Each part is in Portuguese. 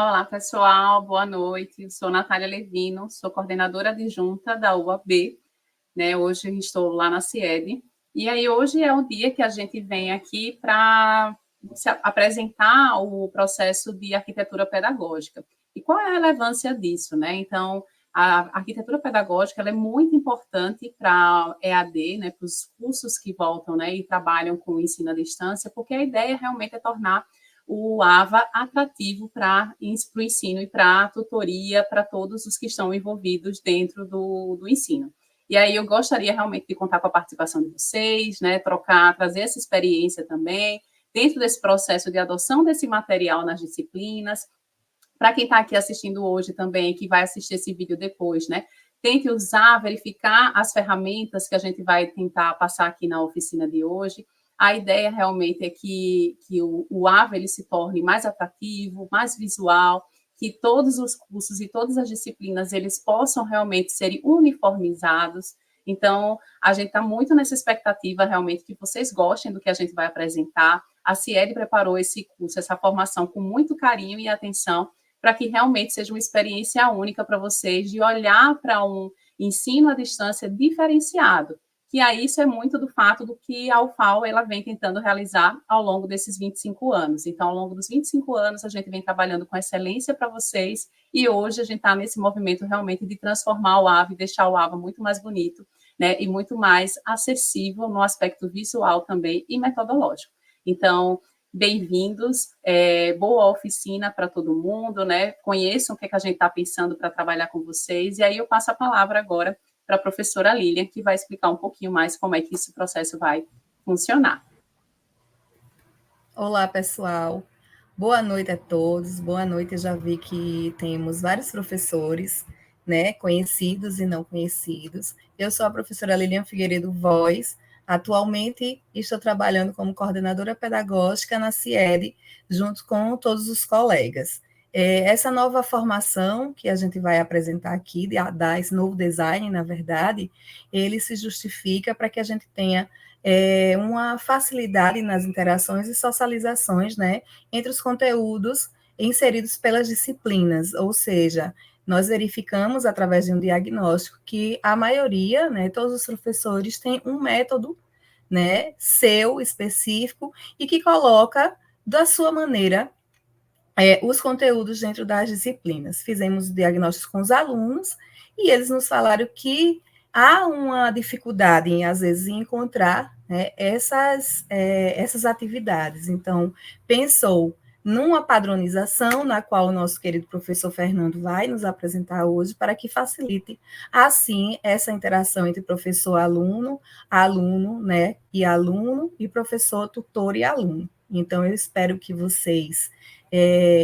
Olá, pessoal, boa noite. Eu sou Natália Levino, sou coordenadora adjunta da UAB, né? Hoje eu estou lá na CIED. E aí, hoje é o dia que a gente vem aqui para apresentar o processo de arquitetura pedagógica. E qual é a relevância disso, né? Então, a arquitetura pedagógica ela é muito importante para a EAD, né? Para os cursos que voltam, né? E trabalham com o ensino à distância, porque a ideia realmente é tornar o AVA atrativo para o ensino e para a tutoria para todos os que estão envolvidos dentro do ensino. E aí eu gostaria realmente de contar com a participação de vocês, né, trocar, trazer essa experiência também, dentro desse processo de adoção desse material nas disciplinas. Para quem está aqui assistindo hoje também, que vai assistir esse vídeo depois, né, tente usar, verificar as ferramentas que a gente vai tentar passar aqui na oficina de hoje. A ideia realmente é que o AVA ele se torne mais atrativo, mais visual, que todos os cursos e todas as disciplinas eles possam realmente serem uniformizados. Então, a gente está muito nessa expectativa realmente que vocês gostem do que a gente vai apresentar. A CIED preparou esse curso, essa formação com muito carinho e atenção, para que realmente seja uma experiência única para vocês de olhar para um ensino à distância diferenciado, que aí isso é muito do fato do que a UFAL ela vem tentando realizar ao longo desses 25 anos. Então, ao longo dos 25 anos, a gente vem trabalhando com excelência para vocês, e hoje a gente está nesse movimento realmente de transformar o AVA e deixar o AVA muito mais bonito, né, e muito mais acessível no aspecto visual também e metodológico. Então, bem-vindos, boa oficina para todo mundo, né? Conheçam o que a gente está pensando para trabalhar com vocês, e aí eu passo a palavra agora para a professora Lilian, que vai explicar um pouquinho mais como é que esse processo vai funcionar. Olá, pessoal. Boa noite a todos. Boa noite. Eu já vi que temos vários professores, né, conhecidos e não conhecidos. Eu sou a professora Lilian Figueiredo Voz. Atualmente estou trabalhando como coordenadora pedagógica na CIED, junto com todos os colegas. Essa nova formação que a gente vai apresentar aqui, dar esse novo design, na verdade, ele se justifica para que a gente tenha uma facilidade nas interações e socializações, né, entre os conteúdos inseridos pelas disciplinas, ou seja, nós verificamos através de um diagnóstico que a maioria, né, todos os professores têm um método, né, seu específico e que coloca da sua maneira os conteúdos dentro das disciplinas. Fizemos diagnósticos com os alunos e eles nos falaram que há uma dificuldade, em, às vezes, em encontrar, né, essas atividades. Então, pensou numa padronização, na qual o nosso querido professor Fernando vai nos apresentar hoje, para que facilite, assim, essa interação entre professor-aluno, aluno, né, e aluno, e professor, tutor e aluno. Então, eu espero que vocês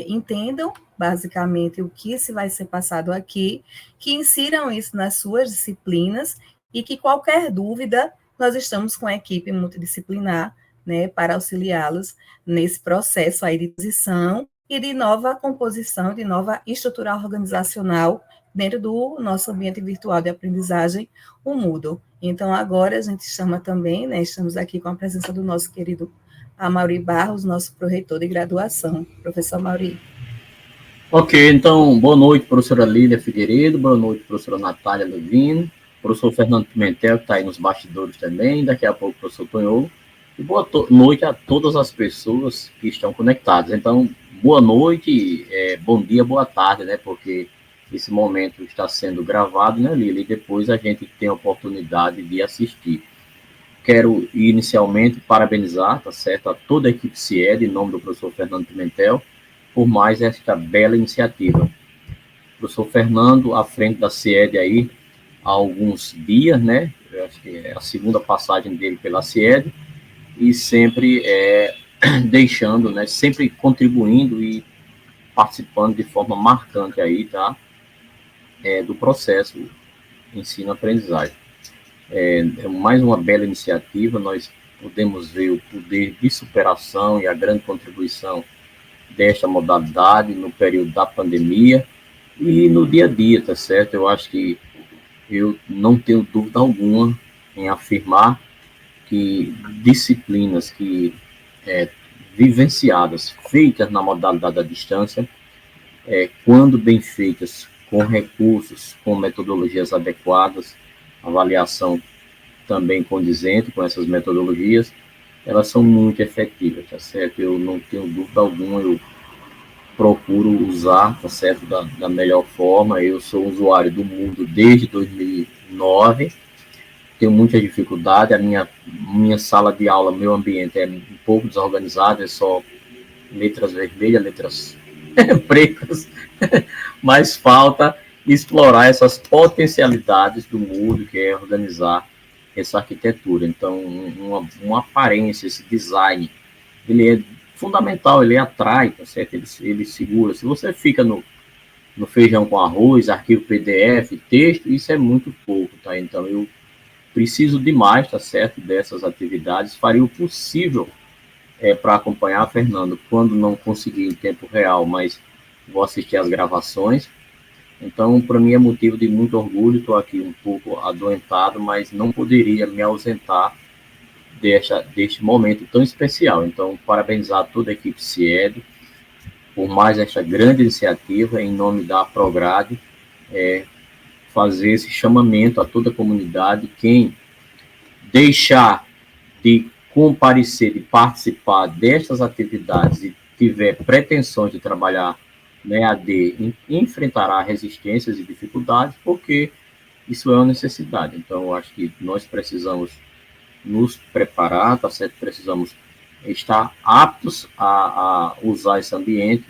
entendam basicamente o que se vai ser passado aqui, que insiram isso nas suas disciplinas e que qualquer dúvida, nós estamos com a equipe multidisciplinar, né, para auxiliá-los nesse processo aí de transição e de nova composição, de nova estrutura organizacional dentro do nosso ambiente virtual de aprendizagem, o Moodle. Então, agora a gente chama também, né, estamos aqui com a presença do nosso querido Amaury Barros, nosso pró-reitor de graduação. Professor Amaury. Ok, então, boa noite, professora Lília Figueiredo, boa noite, professora Natália Levino, professor Fernando Pimentel, que está aí nos bastidores também, daqui a pouco o professor Tonholo, e boa noite a todas as pessoas que estão conectadas. Então, boa noite, bom dia, boa tarde, né, porque esse momento está sendo gravado, né, Lília, e depois a gente tem a oportunidade de assistir. Quero inicialmente parabenizar, tá certo, a toda a equipe CIED, em nome do professor Fernando Pimentel, por mais esta bela iniciativa. O professor Fernando, à frente da CIED aí, há alguns dias, né, eu acho que é a segunda passagem dele pela CIED, e sempre deixando, né, sempre contribuindo e participando de forma marcante aí, tá, do processo ensino-aprendizagem. É mais uma bela iniciativa, nós podemos ver o poder de superação e a grande contribuição desta modalidade no período da pandemia e no dia a dia, tá certo? Eu acho que eu não tenho dúvida alguma em afirmar que disciplinas que vivenciadas, feitas na modalidade à distância, quando bem feitas, com recursos, com metodologias adequadas, avaliação também condizente com essas metodologias, elas são muito efetivas, tá certo? Eu não tenho dúvida alguma, eu procuro usar, tá certo, da melhor forma. Eu sou usuário do Moodle desde 2009, tenho muita dificuldade, a minha sala de aula, meu ambiente é um pouco desorganizado, é só letras vermelhas, letras pretas, mas falta explorar essas potencialidades do Moodle, que é organizar essa arquitetura. Então, uma aparência, esse design, ele é fundamental, ele atrai, tá certo? Ele segura. Se você fica no feijão com arroz, arquivo PDF, texto, isso é muito pouco, tá? Então, eu preciso demais, tá certo, dessas atividades, faria o possível para acompanhar, Fernando, quando não conseguir em tempo real, mas vou assistir às gravações. Então, para mim é motivo de muito orgulho, estou aqui um pouco adoentado, mas não poderia me ausentar deste momento tão especial. Então, parabenizar toda a equipe CIED por mais esta grande iniciativa, em nome da Prograde, fazer esse chamamento a toda a comunidade. Quem deixar de comparecer, de participar destas atividades e tiver pretensões de trabalhar na EAD, enfrentará resistências e dificuldades, porque isso é uma necessidade. Então, eu acho que nós precisamos nos preparar, tá certo? Precisamos estar aptos a usar esse ambiente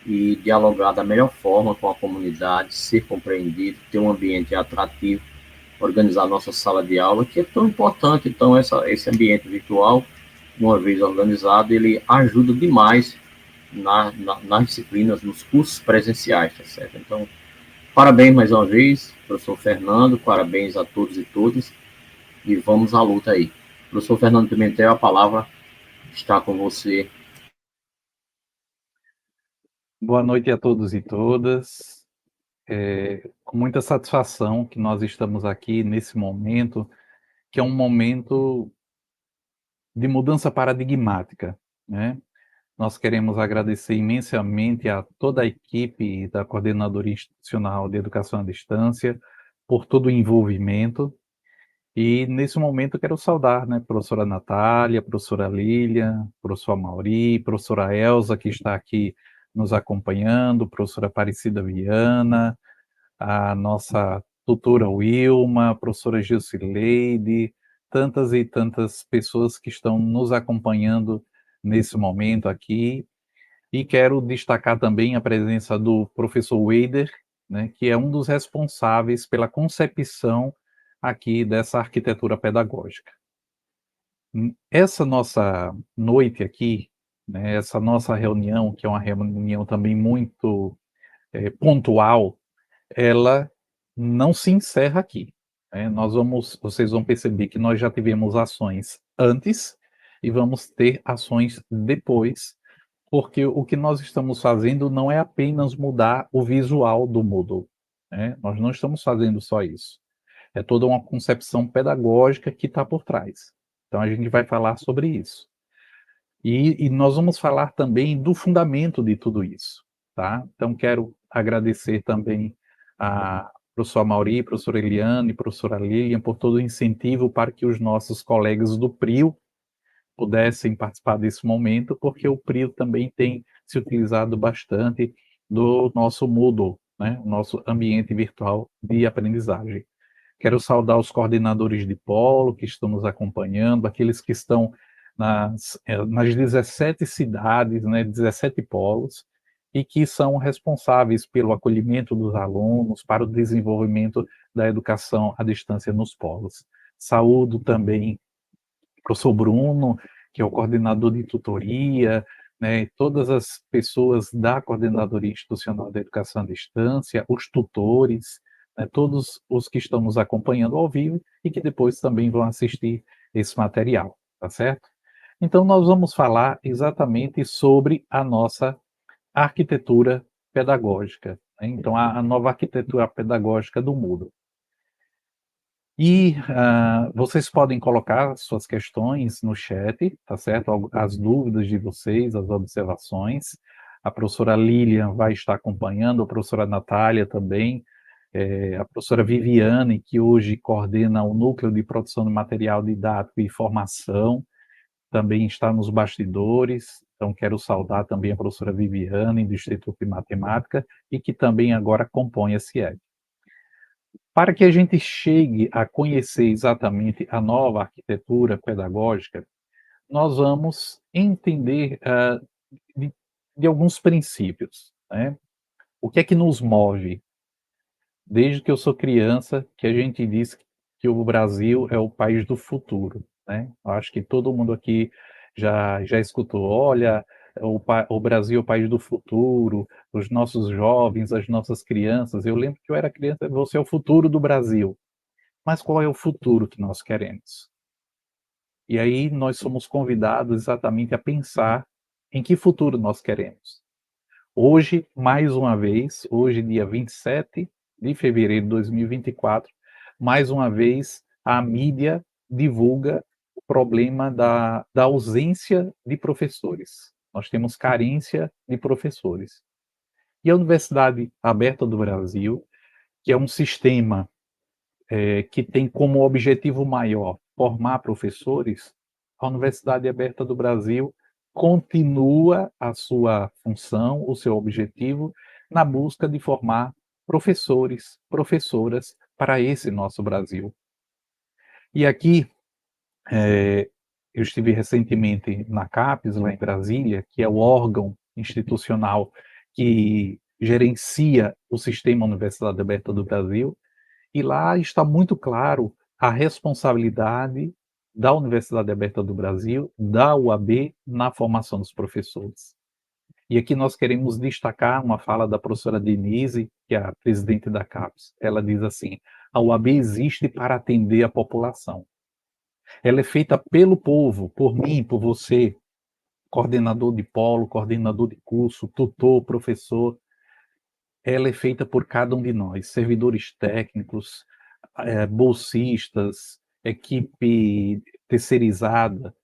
e dialogar da melhor forma com a comunidade, ser compreendido, ter um ambiente atrativo, organizar nossa sala de aula, que é tão importante. Então, esse ambiente virtual, uma vez organizado, ele ajuda demais nas disciplinas, nos cursos presenciais, tá certo? Então, parabéns mais uma vez, professor Fernando, parabéns a todos e todas, e vamos à luta aí. Professor Fernando Pimentel, a palavra está com você. Boa noite a todos e todas. Com muita satisfação que nós estamos aqui nesse momento, que é um momento de mudança paradigmática, né? Nós queremos agradecer imensamente a toda a equipe da Coordenadoria Institucional de Educação à Distância por todo o envolvimento. E nesse momento quero saudar, né, professora Natália, professora Lília, professor Mauri, professora Elza, que está aqui nos acompanhando, professora Aparecida Viana, a nossa tutora Wilma, professora Gilcileide, tantas e tantas pessoas que estão nos acompanhando nesse momento aqui. E quero destacar também a presença do professor Weider, né, que é um dos responsáveis pela concepção aqui dessa arquitetura pedagógica. Essa nossa noite aqui, né, essa nossa reunião, que é uma reunião também muito pontual, ela não se encerra aqui, né? Vocês vão perceber que nós já tivemos ações antes e vamos ter ações depois, porque o que nós estamos fazendo não é apenas mudar o visual do Moodle, né? Nós não estamos fazendo só isso. É toda uma concepção pedagógica que está por trás. Então, a gente vai falar sobre isso. E nós vamos falar também do fundamento de tudo isso, tá? Então, quero agradecer também a professora Mauri, professora Eliane, professora Lilian, por todo o incentivo para que os nossos colegas do PRIO pudessem participar desse momento, porque o PRIO também tem se utilizado bastante do nosso Moodle, né? Nosso ambiente virtual de aprendizagem. Quero saudar os coordenadores de polo que estão nos acompanhando, aqueles que estão nas 17 cidades, né, 17 polos, e que são responsáveis pelo acolhimento dos alunos, para o desenvolvimento da educação à distância nos polos. Saúdo também o professor Bruno, que é o coordenador de tutoria, né, todas as pessoas da Coordenadoria Institucional da Educação à Distância, os tutores, né, todos os que estão nos acompanhando ao vivo e que depois também vão assistir esse material, tá certo? Então, nós vamos falar exatamente sobre a nossa arquitetura pedagógica, né? Então, a nova arquitetura pedagógica do Moodle. E vocês podem colocar suas questões no chat, tá certo? As dúvidas de vocês, as observações. A professora Lilian vai estar acompanhando, a professora Natália também, a professora Viviane, que hoje coordena o Núcleo de Produção de Material Didático e Formação, também está nos bastidores. Então, quero saudar também a professora Viviane, do Instituto de Matemática, e que também agora compõe a CIED. Para que a gente chegue a conhecer exatamente a nova arquitetura pedagógica, nós vamos entender de alguns princípios, né? O que é que nos move? Desde que eu sou criança, que a gente diz que o Brasil é o país do futuro, né? Eu acho que todo mundo aqui já escutou, olha, o Brasil é o país do futuro, os nossos jovens, as nossas crianças. Eu lembro que eu era criança, você é o futuro do Brasil. Mas qual é o futuro que nós queremos? E aí nós somos convidados exatamente a pensar em que futuro nós queremos. Hoje, mais uma vez, hoje dia 27 de fevereiro de 2024, mais uma vez a mídia divulga o problema da ausência de professores. Nós temos carência de professores. E a Universidade Aberta do Brasil, que é um sistema que tem como objetivo maior formar professores, a Universidade Aberta do Brasil continua a sua função, o seu objetivo, na busca de formar professores, professoras para esse nosso Brasil. E aqui, eu estive recentemente na CAPES, lá em Brasília, que é o órgão institucional que gerencia o sistema Universidade Aberta do Brasil, e lá está muito claro a responsabilidade da Universidade Aberta do Brasil, da UAB, na formação dos professores. E aqui nós queremos destacar uma fala da professora Denise, que é a presidente da CAPES. Ela diz assim: a UAB existe para atender a população. Ela é feita pelo povo, por mim, por você, coordenador de polo, coordenador de curso, tutor, professor. Ela é feita por cada um de nós, servidores técnicos, bolsistas, equipe terceirizada.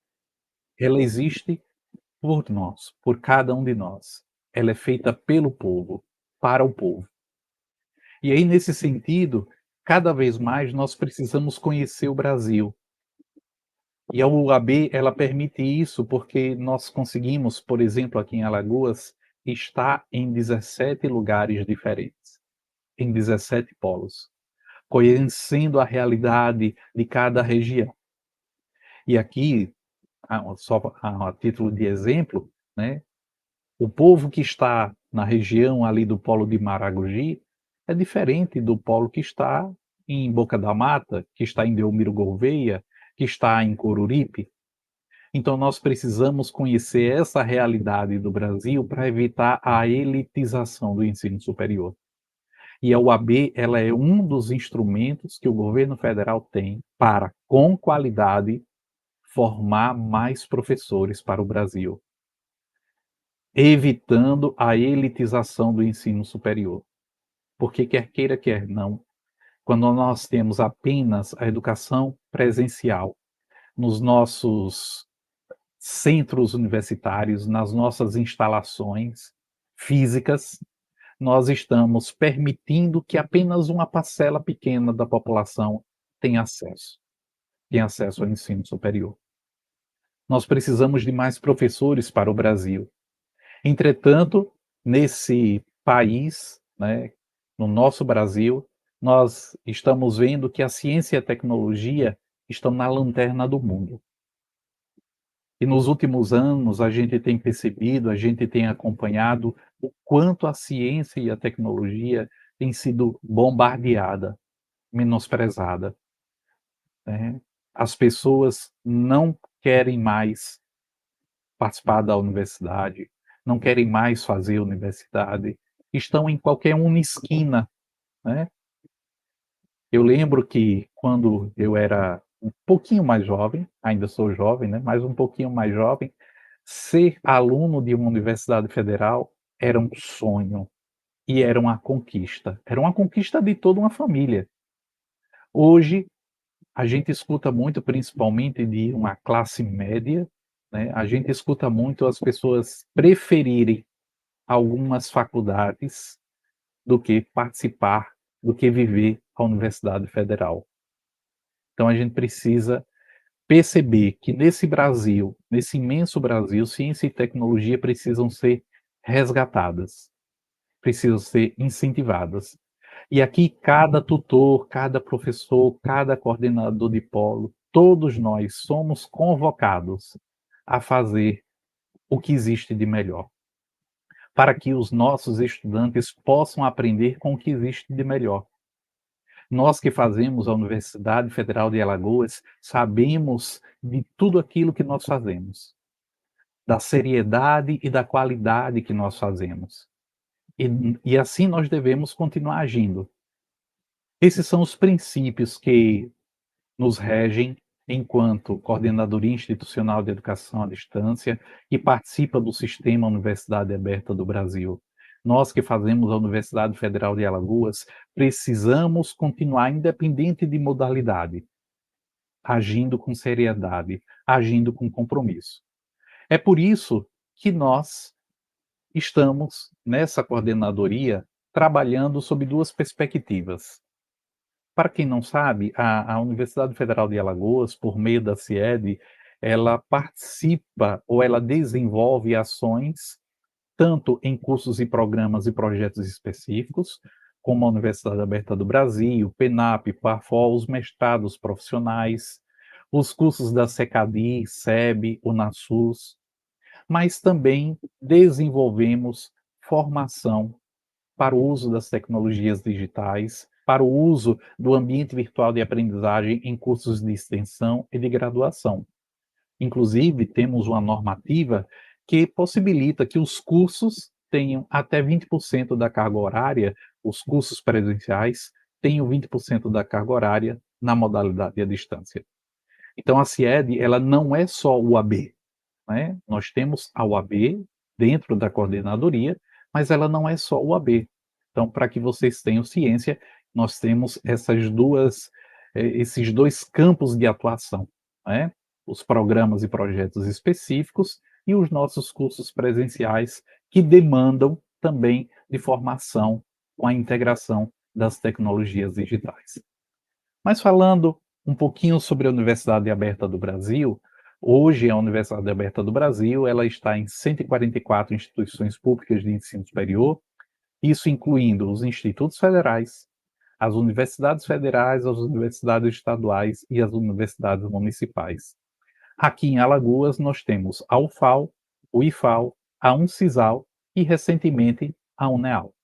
Ela existe por nós, por cada um de nós. Ela é feita pelo povo, para o povo. E aí, nesse sentido, cada vez mais nós precisamos conhecer o Brasil. E a UAB, ela permite isso porque nós conseguimos, por exemplo, aqui em Alagoas, estar em 17 lugares diferentes, em 17 polos, conhecendo a realidade de cada região. E aqui, só a título de exemplo, né, o povo que está na região ali do polo de Maragogi é diferente do polo que está em Boca da Mata, que está em Delmiro Gouveia, que está em Coruripe. Então nós precisamos conhecer essa realidade do Brasil para evitar a elitização do ensino superior. E a UAB, ela é um dos instrumentos que o governo federal tem para, com qualidade, formar mais professores para o Brasil, evitando a elitização do ensino superior. Porque quer queira, quer não, quando nós temos apenas a educação presencial nos nossos centros universitários, nas nossas instalações físicas, nós estamos permitindo que apenas uma parcela pequena da população tenha acesso ao ensino superior. Nós precisamos de mais professores para o Brasil. Entretanto, nesse país, né, no nosso Brasil, nós estamos vendo que a ciência e a tecnologia estão na lanterna do mundo. E nos últimos anos a gente tem percebido, a gente tem acompanhado o quanto a ciência e a tecnologia têm sido bombardeada, menosprezada, né? As pessoas não querem mais participar da universidade, não querem mais fazer universidade, estão em qualquer uma esquina, né? Eu lembro que quando eu era um pouquinho mais jovem, ainda sou jovem, né, mas um pouquinho mais jovem, ser aluno de uma universidade federal era um sonho e era uma conquista de toda uma família. Hoje, a gente escuta muito, principalmente de uma classe média, né, a gente escuta muito as pessoas preferirem algumas faculdades do que participar, do que viver a Universidade Federal. Então a gente precisa perceber que nesse Brasil, nesse imenso Brasil, ciência e tecnologia precisam ser resgatadas, precisam ser incentivadas. E aqui cada tutor, cada professor, cada coordenador de polo, todos nós somos convocados a fazer o que existe de melhor, para que os nossos estudantes possam aprender com o que existe de melhor. Nós que fazemos a Universidade Federal de Alagoas sabemos de tudo aquilo que nós fazemos, da seriedade e da qualidade que nós fazemos. E assim nós devemos continuar agindo. Esses são os princípios que nos regem enquanto Coordenadoria Institucional de Educação à Distância e participa do Sistema Universidade Aberta do Brasil. Nós que fazemos a Universidade Federal de Alagoas precisamos continuar independente de modalidade, agindo com seriedade, agindo com compromisso. É por isso que nós estamos nessa coordenadoria trabalhando sob duas perspectivas. Para quem não sabe, a Universidade Federal de Alagoas, por meio da CIED, ela participa ou ela desenvolve ações tanto em cursos e programas e projetos específicos, como a Universidade Aberta do Brasil, PENAP, PARFOL, os mestrados profissionais, os cursos da SECADI, SEB, UNASUS, mas também desenvolvemos formação para o uso das tecnologias digitais, para o uso do ambiente virtual de aprendizagem em cursos de extensão e de graduação. Inclusive, temos uma normativa que possibilita que os cursos tenham até 20% da carga horária, os cursos presenciais tenham 20% da carga horária na modalidade à distância. Então, a CIED, ela não é só o AB, né? Nós temos a UAB dentro da coordenadoria, mas ela não é só o AB. Então, para que vocês tenham ciência, nós temos esses dois campos de atuação, né? Os programas e projetos específicos e os nossos cursos presenciais, que demandam também de formação com a integração das tecnologias digitais. Mas falando um pouquinho sobre a Universidade Aberta do Brasil, hoje a Universidade Aberta do Brasil ela está em 144 instituições públicas de ensino superior, isso incluindo os institutos federais, as universidades federais, as universidades estaduais e as universidades municipais. Aqui em Alagoas nós temos a UFAL, o IFAL, a UNCISAL e recentemente a UNEAL.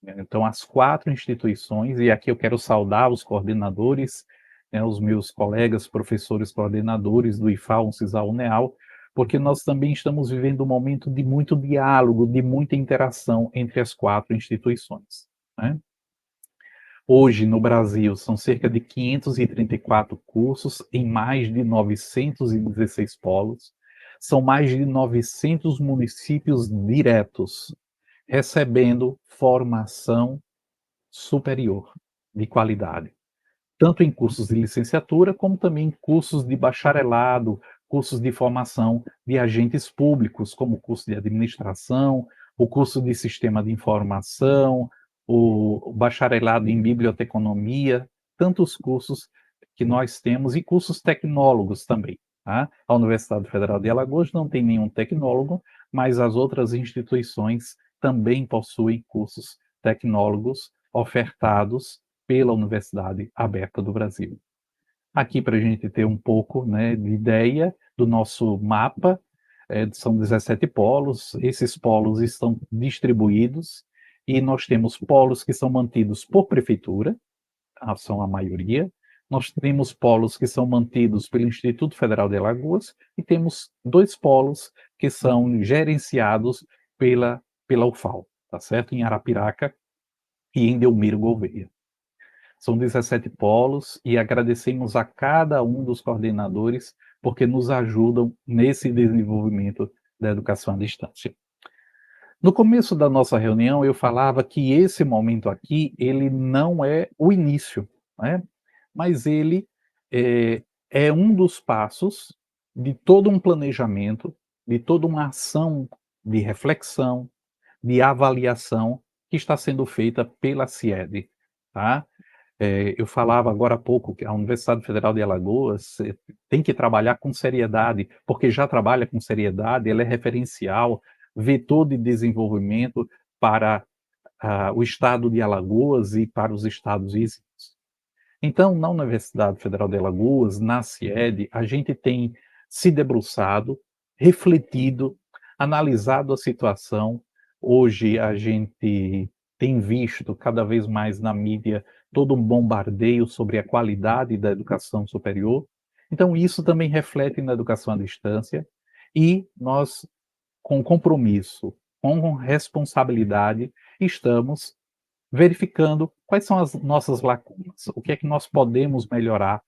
Então as 4 instituições, e aqui eu quero saudar os coordenadores, os meus colegas professores coordenadores do IFAL, UNCISAL, UNEAL, porque nós também estamos vivendo um momento de muito diálogo, de muita interação entre as 4 instituições, né? Hoje, no Brasil, são cerca de 534 cursos em mais de 916 polos. São mais de 900 municípios diretos recebendo formação superior de qualidade, tanto em cursos de licenciatura, como também em cursos de bacharelado, cursos de formação de agentes públicos, como o curso de administração, o curso de sistema de informação, o bacharelado em biblioteconomia, tantos cursos que nós temos e cursos tecnólogos também. Tá? A Universidade Federal de Alagoas não tem nenhum tecnólogo, mas as outras instituições também possuem cursos tecnólogos ofertados pela Universidade Aberta do Brasil. Aqui para a gente ter um pouco, né, de ideia do nosso mapa, são 17 polos, esses polos estão distribuídos e nós temos polos que são mantidos por prefeitura, são a maioria, nós temos polos que são mantidos pelo Instituto Federal de Alagoas e temos 2 polos que são gerenciados pela UFAL, tá certo? Em Arapiraca e em Delmiro Gouveia. São 17 polos e agradecemos a cada um dos coordenadores porque nos ajudam nesse desenvolvimento da educação à distância. No começo da nossa reunião, eu falava que esse momento aqui, ele não é o início, né? Mas ele é um dos passos de todo um planejamento, de toda uma ação de reflexão, de avaliação que está sendo feita pela CIED, tá? Eu falava agora há pouco que a Universidade Federal de Alagoas tem que trabalhar com seriedade, porque já trabalha com seriedade, ela é referencial, vetor de desenvolvimento para o estado de Alagoas e para os estados vizinhos. Então, na Universidade Federal de Alagoas, na CIED, a gente tem se debruçado, refletido, analisado a situação. Hoje a gente tem visto cada vez mais na mídia todo um bombardeio sobre a qualidade da educação superior. Então, isso também reflete na educação à distância e nós, com compromisso, com responsabilidade, estamos verificando quais são as nossas lacunas, o que é que nós podemos melhorar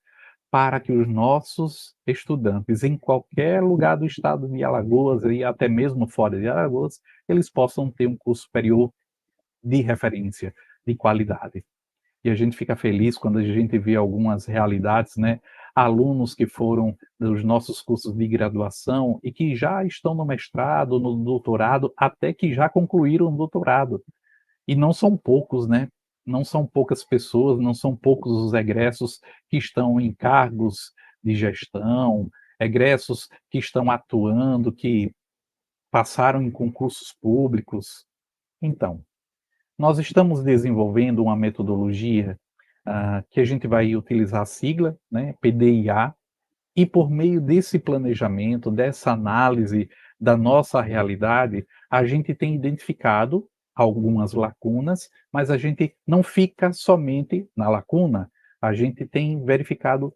para que os nossos estudantes, em qualquer lugar do estado de Alagoas e até mesmo fora de Alagoas, eles possam ter um curso superior de referência, de qualidade. E a gente fica feliz quando a gente vê algumas realidades, né? Alunos que foram dos nossos cursos de graduação e que já estão no mestrado, no doutorado, até que já concluíram o doutorado. E não são poucos, né? Não são poucas pessoas, não são poucos os egressos que estão em cargos de gestão, egressos que estão atuando, que passaram em concursos públicos. Então, nós estamos desenvolvendo uma metodologia que a gente vai utilizar a sigla, né, PDIA, e por meio desse planejamento, dessa análise da nossa realidade, a gente tem identificado algumas lacunas, mas a gente não fica somente na lacuna, a gente tem verificado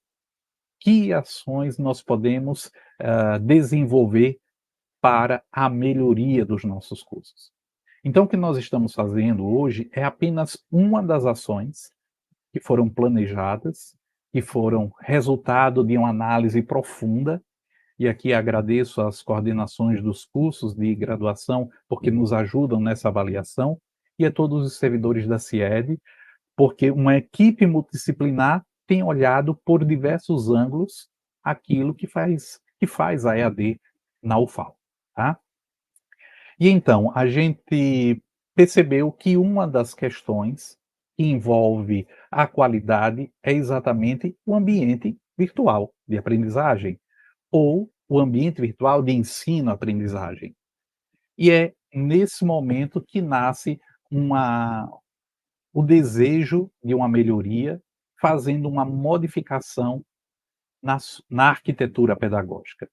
que ações nós podemos desenvolver para a melhoria dos nossos cursos. Então, o que nós estamos fazendo hoje é apenas uma das ações que foram planejadas, que foram resultado de uma análise profunda, e aqui agradeço as coordenações dos cursos de graduação, porque nos ajudam nessa avaliação, e a todos os servidores da CIED, porque uma equipe multidisciplinar tem olhado por diversos ângulos aquilo que faz a EAD na UFAL, tá? E então, a gente percebeu que uma das questões que envolve a qualidade é exatamente o ambiente virtual de aprendizagem, ou o ambiente virtual de ensino-aprendizagem. E é nesse momento que nasce o desejo de uma melhoria, fazendo uma modificação na arquitetura pedagógica.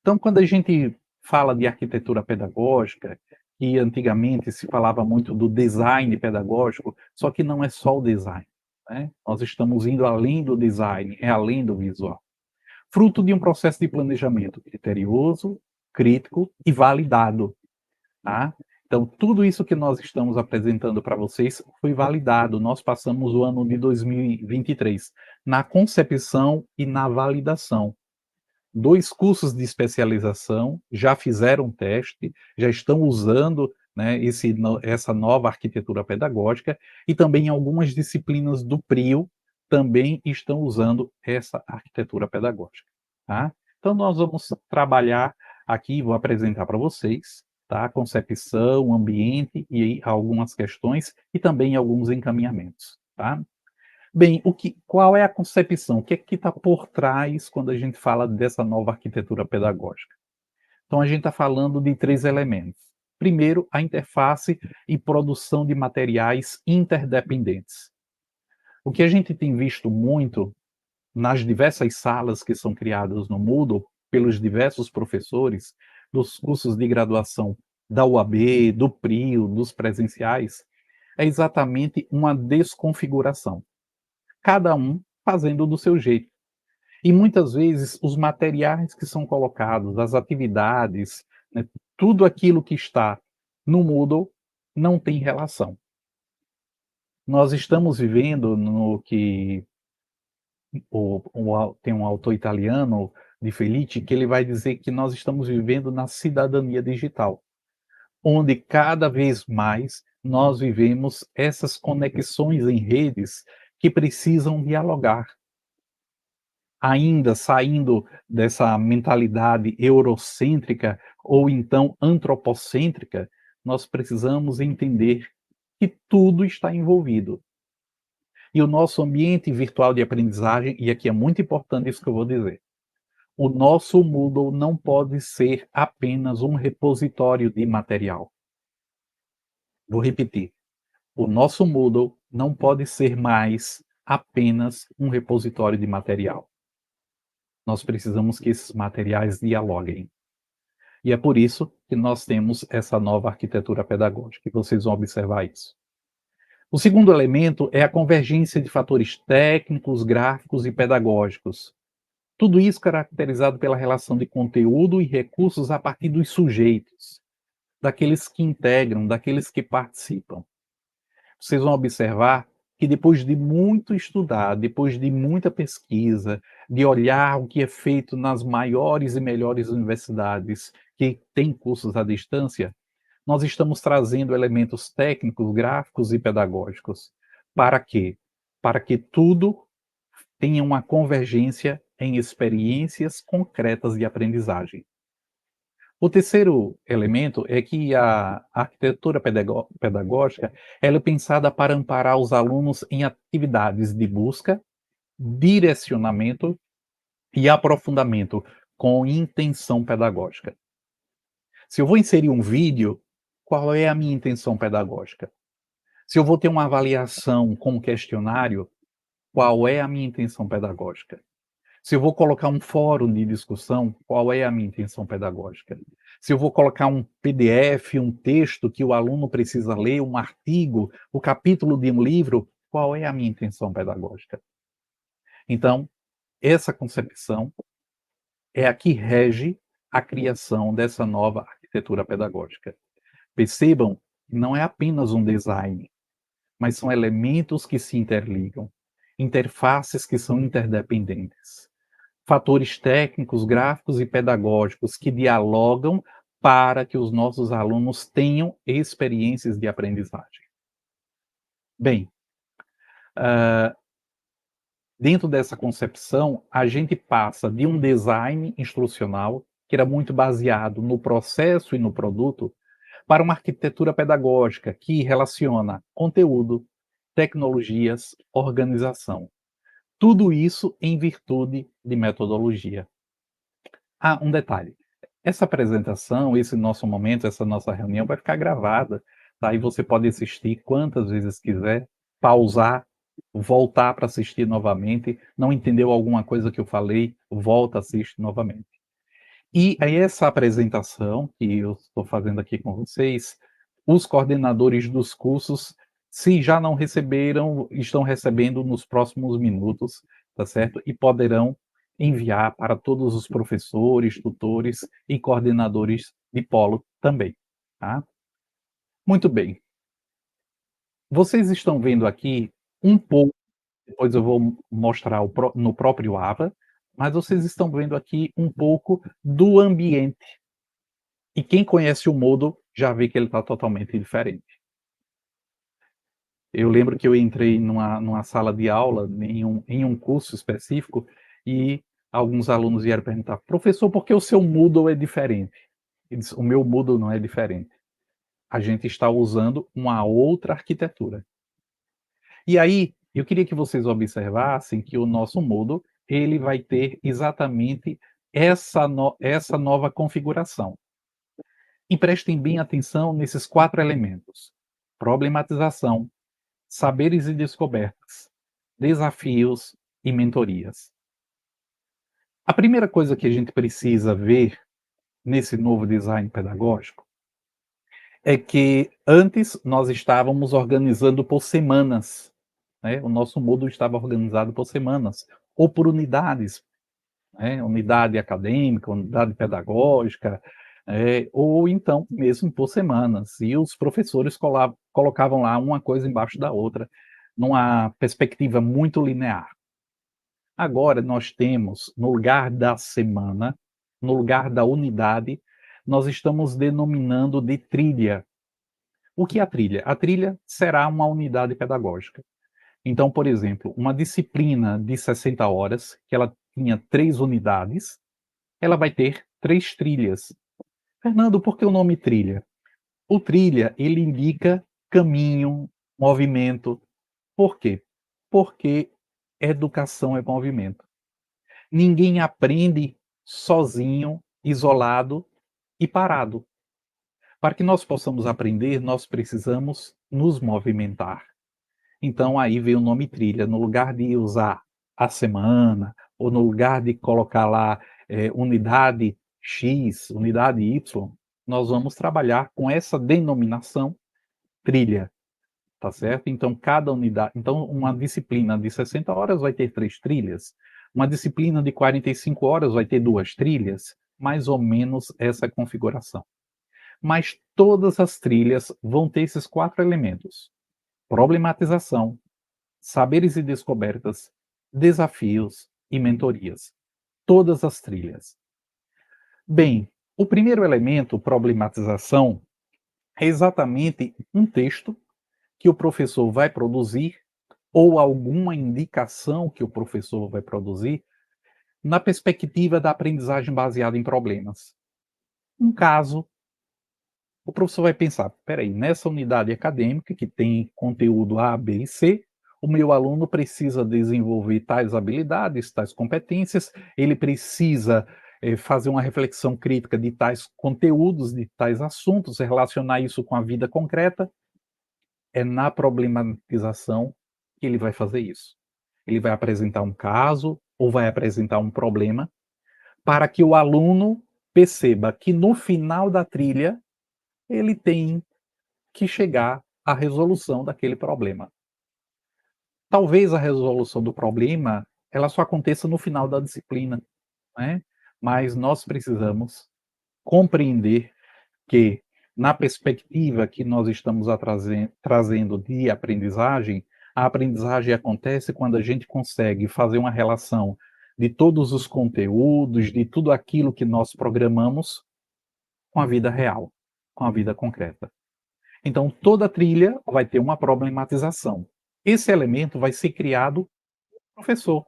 Então, quando a gente fala de arquitetura pedagógica, e antigamente se falava muito do design pedagógico, só que não é só o design, né? Nós estamos indo além do design, é além do visual. Fruto de um processo de planejamento criterioso, crítico e validado, tá? Então, tudo isso que nós estamos apresentando para vocês foi validado. Nós passamos o ano de 2023 na concepção e na validação. 2 cursos de especialização já fizeram teste, já estão usando, né, essa nova arquitetura pedagógica, e também algumas disciplinas do PRIO também estão usando essa arquitetura pedagógica, tá? Então, nós vamos trabalhar aqui, vou apresentar para vocês, tá? Concepção, ambiente e algumas questões e também alguns encaminhamentos, tá? Bem, qual é a concepção? O que é que está por trás quando a gente fala dessa nova arquitetura pedagógica? Então, a gente está falando de 3 elementos. Primeiro, a interface e produção de materiais interdependentes. O que a gente tem visto muito nas diversas salas que são criadas no Moodle pelos diversos professores dos cursos de graduação da UAB, do PRIO, dos presenciais, é exatamente uma desconfiguração. Cada um fazendo do seu jeito. E muitas vezes os materiais que são colocados, as atividades, né, tudo aquilo que está no Moodle não tem relação. Nós estamos vivendo no que tem um autor italiano, Di Felice, que ele vai dizer que nós estamos vivendo na cidadania digital, onde cada vez mais nós vivemos essas conexões em redes que precisam dialogar. Ainda saindo dessa mentalidade eurocêntrica ou então antropocêntrica, nós precisamos entender que tudo está envolvido. E o nosso ambiente virtual de aprendizagem, e aqui é muito importante isso que eu vou dizer, o nosso Moodle não pode ser apenas um repositório de material. Vou repetir. O nosso Moodle não pode ser mais apenas um repositório de material. Nós precisamos que esses materiais dialoguem. E é por isso que nós temos essa nova arquitetura pedagógica, e vocês vão observar isso. O segundo elemento é a convergência de fatores técnicos, gráficos e pedagógicos. Tudo isso caracterizado pela relação de conteúdo e recursos a partir dos sujeitos, daqueles que integram, daqueles que participam. Vocês vão observar que depois de muito estudar, depois de muita pesquisa, de olhar o que é feito nas maiores e melhores universidades que têm cursos à distância, nós estamos trazendo elementos técnicos, gráficos e pedagógicos. Para quê? Para que tudo tenha uma convergência em experiências concretas de aprendizagem. O terceiro elemento é que a arquitetura pedagógica ela é pensada para amparar os alunos em atividades de busca, direcionamento e aprofundamento com intenção pedagógica. Se eu vou inserir um vídeo, qual é a minha intenção pedagógica? Se eu vou ter uma avaliação com um questionário, qual é a minha intenção pedagógica? Se eu vou colocar um fórum de discussão, qual é a minha intenção pedagógica? Se eu vou colocar um PDF, um texto que o aluno precisa ler, um artigo, o capítulo de um livro, qual é a minha intenção pedagógica? Então, essa concepção é a que rege a criação dessa nova arquitetura pedagógica. Percebam que não é apenas um design, mas são elementos que se interligam, interfaces que são interdependentes. Fatores técnicos, gráficos e pedagógicos que dialogam para que os nossos alunos tenham experiências de aprendizagem. Bem, dentro dessa concepção, a gente passa de um design instrucional, que era muito baseado no processo e no produto, para uma arquitetura pedagógica que relaciona conteúdo, tecnologias, organização. Tudo isso em virtude de metodologia. Ah, um detalhe. Essa apresentação, esse nosso momento, essa nossa reunião vai ficar gravada, tá? E você pode assistir quantas vezes quiser, pausar, voltar para assistir novamente. Não entendeu alguma coisa que eu falei, volta, assiste novamente. E aí essa apresentação que eu estou fazendo aqui com vocês, os coordenadores dos cursos, se já não receberam, estão recebendo nos próximos minutos, tá certo? E poderão enviar para todos os professores, tutores e coordenadores de polo também, tá? Muito bem. Vocês estão vendo aqui um pouco, depois eu vou mostrar no próprio AVA, mas vocês estão vendo aqui um pouco do ambiente. E quem conhece o Moodle já vê que ele está totalmente diferente. Eu lembro que eu entrei numa sala de aula, em um curso específico, e alguns alunos vieram perguntar, professor, por que o seu Moodle é diferente? Ele disse, o meu Moodle não é diferente. A gente está usando uma outra arquitetura. E aí, eu queria que vocês observassem que o nosso Moodle, ele vai ter exatamente essa nova configuração. E prestem bem atenção nesses 4 elementos: problematização, saberes e descobertas, desafios e mentorias. A primeira coisa que a gente precisa ver nesse novo design pedagógico é que antes nós estávamos organizando por semanas, né? O nosso módulo estava organizado por semanas, ou por unidades, né? Unidade acadêmica, unidade pedagógica, ou então mesmo por semanas. E os professores colocavam lá uma coisa embaixo da outra, numa perspectiva muito linear. Agora nós temos, no lugar da semana, no lugar da unidade, nós estamos denominando de trilha. O que é a trilha? A trilha será uma unidade pedagógica. Então, por exemplo, uma disciplina de 60 horas, que ela tinha 3 unidades, ela vai ter 3 trilhas. Fernando, por que o nome trilha? O trilha, ele indica caminho, movimento. Por quê? Porque educação é movimento. Ninguém aprende sozinho, isolado e parado. Para que nós possamos aprender, nós precisamos nos movimentar. Então aí vem o nome trilha. No lugar de usar a semana, ou no lugar de colocar lá unidade X, unidade Y, nós vamos trabalhar com essa denominação trilha, tá certo? Então cada unidade, então uma disciplina de 60 horas vai ter 3 trilhas, uma disciplina de 45 horas vai ter 2 trilhas, mais ou menos essa configuração. Mas todas as trilhas vão ter esses 4 elementos: problematização, saberes e descobertas, desafios e mentorias. Todas as trilhas. Bem, o primeiro elemento, problematização, é exatamente um texto que o professor vai produzir ou alguma indicação que o professor vai produzir na perspectiva da aprendizagem baseada em problemas. Um caso, o professor vai pensar, peraí, nessa unidade acadêmica que tem conteúdo A, B e C, o meu aluno precisa desenvolver tais habilidades, tais competências, ele precisa fazer uma reflexão crítica de tais conteúdos, de tais assuntos, relacionar isso com a vida concreta. É na problematização que ele vai fazer isso. Ele vai apresentar um caso ou vai apresentar um problema para que o aluno perceba que no final da trilha ele tem que chegar à resolução daquele problema. Talvez a resolução do problema ela só aconteça no final da disciplina, né? Mas nós precisamos compreender que, na perspectiva que nós estamos trazendo de aprendizagem, a aprendizagem acontece quando a gente consegue fazer uma relação de todos os conteúdos, de tudo aquilo que nós programamos com a vida real, com a vida concreta. Então, toda trilha vai ter uma problematização. Esse elemento vai ser criado pelo professor,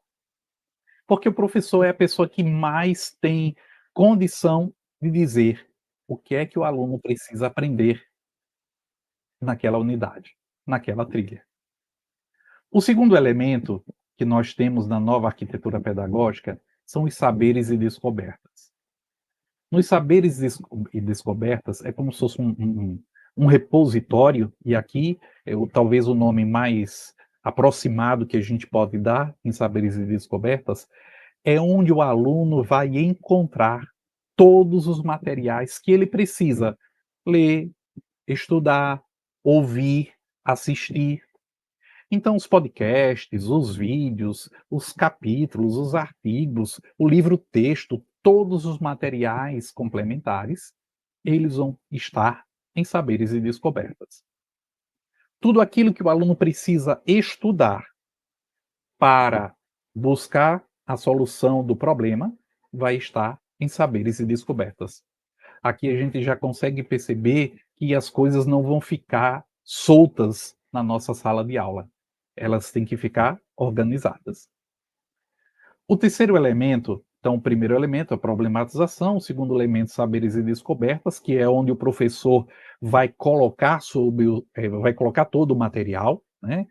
porque o professor é a pessoa que mais tem condição de dizer o que é que o aluno precisa aprender naquela unidade, naquela trilha. O segundo elemento que nós temos na nova arquitetura pedagógica são os saberes e descobertas. Nos saberes e descobertas é como se fosse um repositório, e aqui talvez o nome mais aproximado que a gente pode dar em saberes e descobertas é onde o aluno vai encontrar todos os materiais que ele precisa ler, estudar, ouvir, assistir. Então, os podcasts, os vídeos, os capítulos, os artigos, o livro-texto, todos os materiais complementares, eles vão estar em saberes e descobertas. Tudo aquilo que o aluno precisa estudar para buscar a solução do problema vai estar em saberes e descobertas. Aqui a gente já consegue perceber que as coisas não vão ficar soltas na nossa sala de aula. Elas têm que ficar organizadas. O terceiro elemento, então o primeiro elemento, a problematização, o segundo elemento, saberes e descobertas, que é onde o professor vai colocar vai colocar todo o material, né?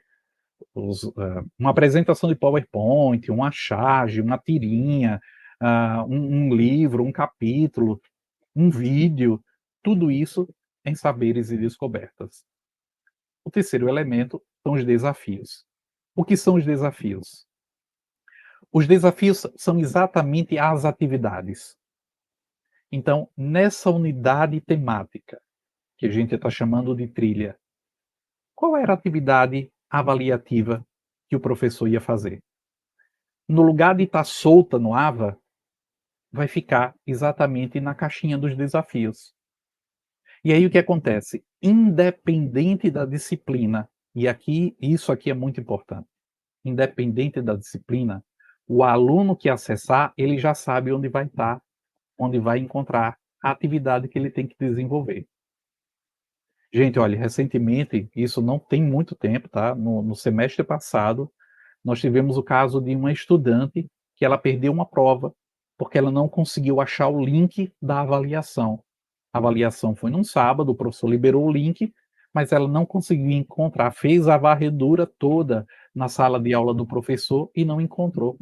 Uma apresentação de PowerPoint, uma charge, uma tirinha, um livro, um capítulo, um vídeo, tudo isso em saberes e descobertas. O terceiro elemento são os desafios. O que são os desafios? Os desafios são exatamente as atividades. Então, nessa unidade temática, que a gente está chamando de trilha, qual era a atividade avaliativa que o professor ia fazer? No lugar de estar solta no AVA, vai ficar exatamente na caixinha dos desafios. E aí o que acontece? Independente da disciplina, e isso aqui é muito importante, independente da disciplina, o aluno que acessar, ele já sabe onde vai estar, onde vai encontrar a atividade que ele tem que desenvolver. Gente, olha, recentemente, isso não tem muito tempo, tá? No semestre passado, nós tivemos o caso de uma estudante que ela perdeu uma prova porque ela não conseguiu achar o link da avaliação. A avaliação foi num sábado, o professor liberou o link, mas ela não conseguiu encontrar, fez a varredura toda na sala de aula do professor e não encontrou.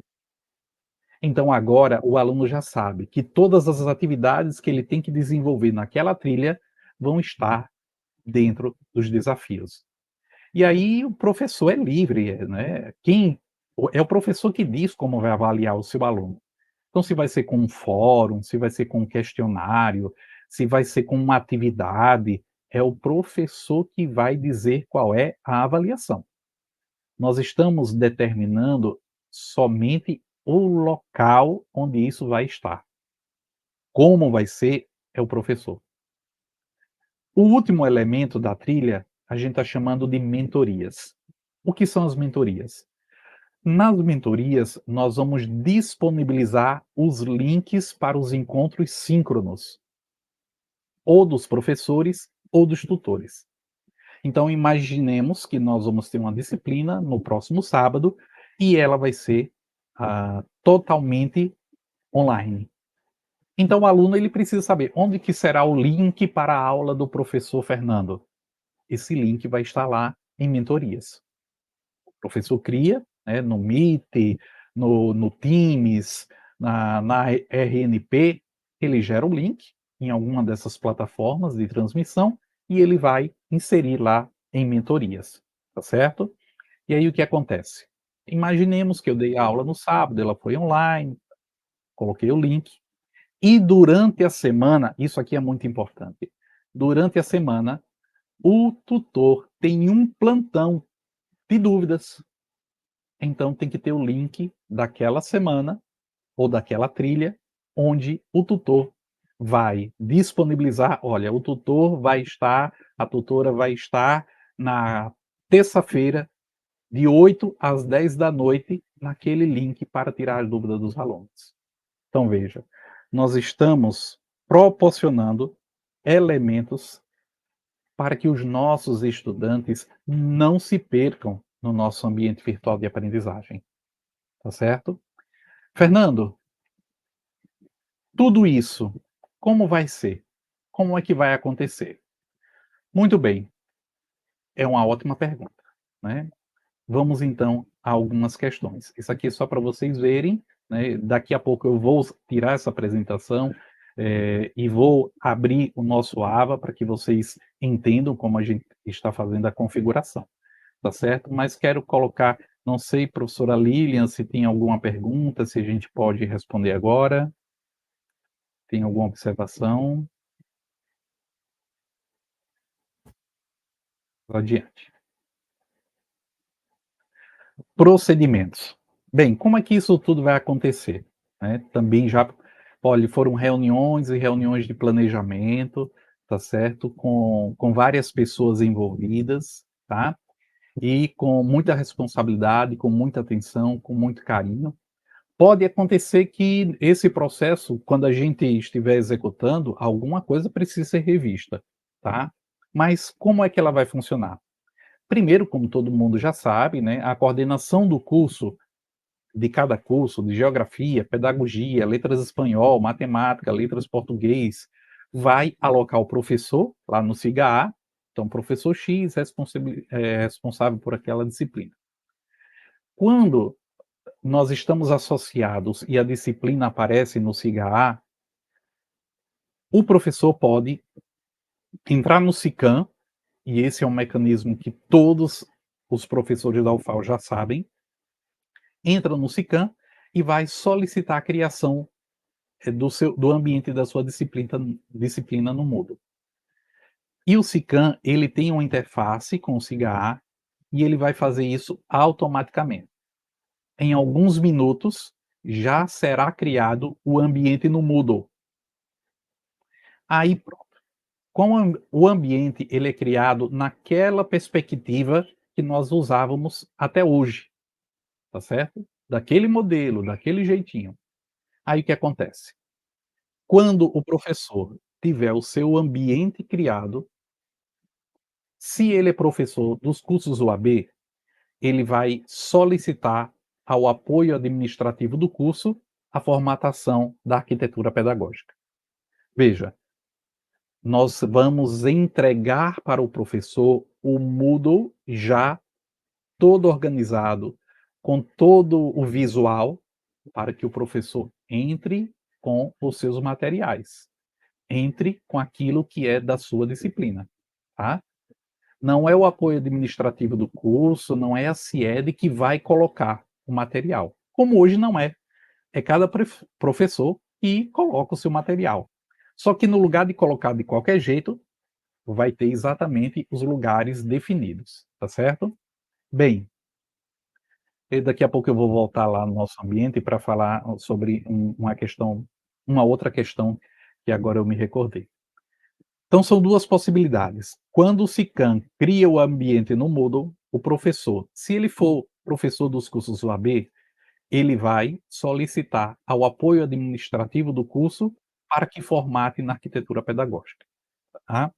Então agora o aluno já sabe que todas as atividades que ele tem que desenvolver naquela trilha vão estar dentro dos desafios. E aí o professor é livre, né? É o professor que diz como vai avaliar o seu aluno. Então, se vai ser com um fórum, se vai ser com um questionário, se vai ser com uma atividade, é o professor que vai dizer qual é a avaliação. Nós estamos determinando somente o local onde isso vai estar. Como vai ser, é o professor. O último elemento da trilha, a gente está chamando de mentorias. O que são as mentorias? Nas mentorias, nós vamos disponibilizar os links para os encontros síncronos, ou dos professores ou dos tutores. Então, imaginemos que nós vamos ter uma disciplina no próximo sábado e ela vai ser totalmente online. Então, o aluno ele precisa saber onde que será o link para a aula do professor Fernando. Esse link vai estar lá em mentorias. O professor cria, né, no Meet, no Teams, na RNP, ele gera o link em alguma dessas plataformas de transmissão e ele vai inserir lá em mentorias, tá certo? E aí o que acontece? Imaginemos que eu dei a aula no sábado, ela foi online, coloquei o link, e durante a semana, isso aqui é muito importante, durante a semana, o tutor tem um plantão de dúvidas. Então tem que ter o link daquela semana ou daquela trilha onde o tutor vai disponibilizar, olha, o tutor vai estar, a tutora vai estar na terça-feira de 8 às 10 da noite naquele link para tirar as dúvidas dos alunos. Então veja, nós estamos proporcionando elementos para que os nossos estudantes não se percam no nosso ambiente virtual de aprendizagem. Tá certo? Fernando, tudo isso, como vai ser? Como é que vai acontecer? Muito bem, é uma ótima pergunta, né? Vamos então a algumas questões. Isso aqui é só para vocês verem, né? Daqui a pouco eu vou tirar essa apresentação e vou abrir o nosso AVA para que vocês entendam como a gente está fazendo a configuração, tá certo? Mas quero colocar, não sei, professora Lilian, se tem alguma pergunta, se a gente pode responder agora. Tem alguma observação? Adiante. Procedimentos. Bem, como é que isso tudo vai acontecer? Né? Também já, olha, foram reuniões e reuniões de planejamento, tá certo? Com várias pessoas envolvidas, tá? E com muita responsabilidade, com muita atenção, com muito carinho. Pode acontecer que esse processo, quando a gente estiver executando, alguma coisa precisa ser revista, tá? Mas como é que ela vai funcionar? Primeiro, como todo mundo já sabe, né, a coordenação do curso, de cada curso, de geografia, pedagogia, letras espanhol, matemática, letras português, vai alocar o professor lá no SIGA-A, então professor X responsável por aquela disciplina. Quando nós estamos associados e a disciplina aparece no SIGA-A, o professor pode entrar no SICAM, e esse é um mecanismo que todos os professores da UFAL já sabem, entra no SICAM e vai solicitar a criação do ambiente da sua disciplina no Moodle. E o SICAM, ele tem uma interface com o SIGA-A e ele vai fazer isso automaticamente. Em alguns minutos, já será criado o ambiente no Moodle. Aí pronto. Como o ambiente ele é criado naquela perspectiva que nós usávamos até hoje, tá certo? Daquele modelo, daquele jeitinho. Aí o que acontece? Quando o professor tiver o seu ambiente criado, se ele é professor dos cursos UAB, ele vai solicitar ao apoio administrativo do curso a formatação da arquitetura pedagógica. Veja, nós vamos entregar para o professor o Moodle já todo organizado, com todo o visual, para que o professor entre com os seus materiais, entre com aquilo que é da sua disciplina, tá? Não é o apoio administrativo do curso, não é a CIED que vai colocar o material, como hoje não é. É cada professor que coloca o seu material. Só que no lugar de colocar de qualquer jeito, vai ter exatamente os lugares definidos, tá certo? Bem, e daqui a pouco eu vou voltar lá no nosso ambiente para falar sobre uma questão, uma outra questão que agora eu me recordei. Então são duas possibilidades. Quando o SICAM cria o ambiente no Moodle, o professor, se ele for professor dos cursos UAB, ele vai solicitar ao apoio administrativo do curso para que formate na arquitetura pedagógica, tá?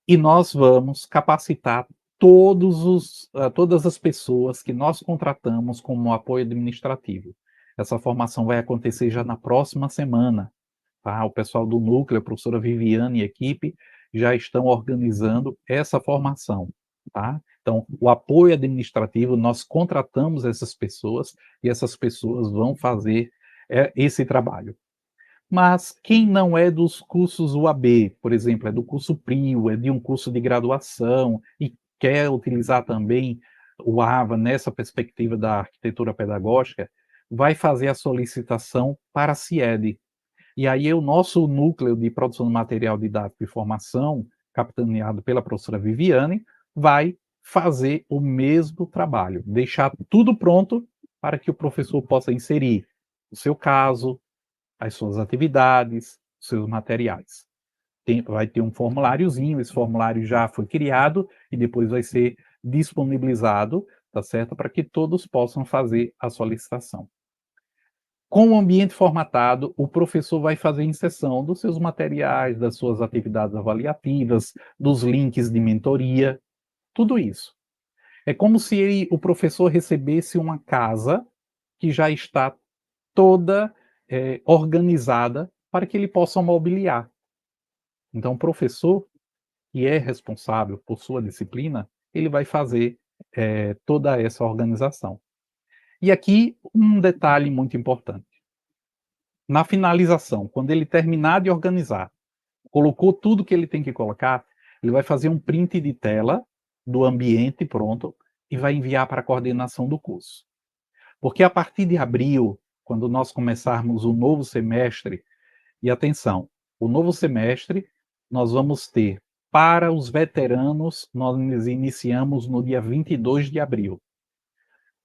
E nós vamos capacitar todas as pessoas que nós contratamos como apoio administrativo. Essa formação vai acontecer já na próxima semana, tá? O pessoal do núcleo, a professora Viviane e equipe, já estão organizando essa formação, tá? Então, o apoio administrativo, nós contratamos essas pessoas e essas pessoas vão fazer esse trabalho. Mas quem não é dos cursos UAB, por exemplo, é do curso PRIO, é de um curso de graduação e quer utilizar também o AVA nessa perspectiva da arquitetura pedagógica, vai fazer a solicitação para a CIED. E aí o nosso núcleo de produção de material didático e formação, capitaneado pela professora Viviane, vai fazer o mesmo trabalho, deixar tudo pronto para que o professor possa inserir o seu caso, as suas atividades, os seus materiais. Vai ter um formuláriozinho, esse formulário já foi criado e depois vai ser disponibilizado, tá certo? Para que todos possam fazer a solicitação. Com o ambiente formatado, o professor vai fazer inserção dos seus materiais, das suas atividades avaliativas, dos links de mentoria, tudo isso. É como se o professor recebesse uma casa que já está toda organizada para que ele possa mobiliar. Então, o professor, que é responsável por sua disciplina, ele vai fazer toda essa organização. E aqui um detalhe muito importante. Na finalização, quando ele terminar de organizar, colocou tudo que ele tem que colocar, ele vai fazer um print de tela do ambiente pronto e vai enviar para a coordenação do curso. Porque a partir de abril, quando nós começarmos o novo semestre, e atenção, o novo semestre nós vamos ter para os veteranos, nós iniciamos no dia 22 de abril.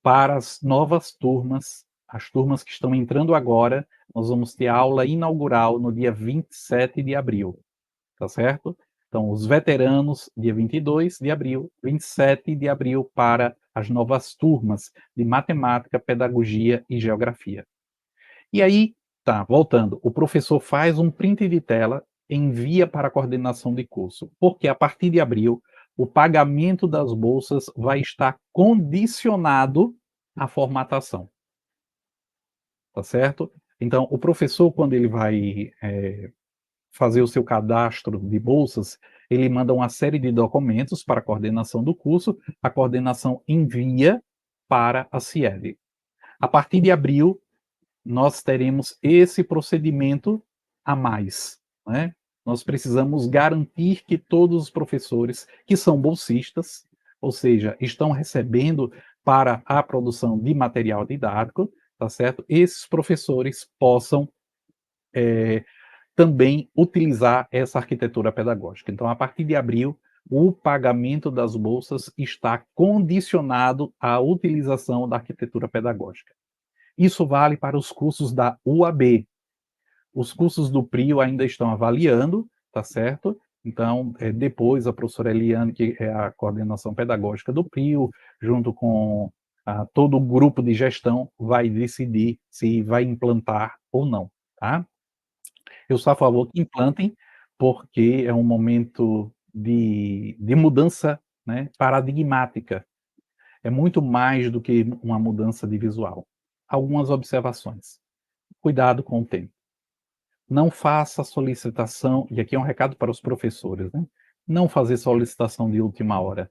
Para as novas turmas, as turmas que estão entrando agora, nós vamos ter aula inaugural no dia 27 de abril, tá certo? Então, os veteranos, dia 22 de abril, 27 de abril para as novas turmas de matemática, pedagogia e geografia. E aí, tá, voltando, o professor faz um print de tela, envia para a coordenação de curso, porque a partir de abril, o pagamento das bolsas vai estar condicionado à formatação, tá certo? Então, o professor, quando ele vai fazer o seu cadastro de bolsas, ele manda uma série de documentos para a coordenação do curso, a coordenação envia para a CIED. A partir de abril, nós teremos esse procedimento a mais, né? Nós precisamos garantir que todos os professores que são bolsistas, ou seja, estão recebendo para a produção de material didático, tá certo? Esses professores possam também utilizar essa arquitetura pedagógica. Então, a partir de abril, o pagamento das bolsas está condicionado à utilização da arquitetura pedagógica. Isso vale para os cursos da UAB. Os cursos do PRIO ainda estão avaliando, tá certo? Então, depois a professora Eliane, que é a coordenação pedagógica do PRIO, junto com todo o grupo de gestão, vai decidir se vai implantar ou não, tá? Eu sou a favor que implantem, porque é um momento de mudança, né, paradigmática. É muito mais do que uma mudança de visual. Algumas observações. Cuidado com o tempo. Não faça solicitação, e aqui é um recado para os professores, né? Não fazer solicitação de última hora,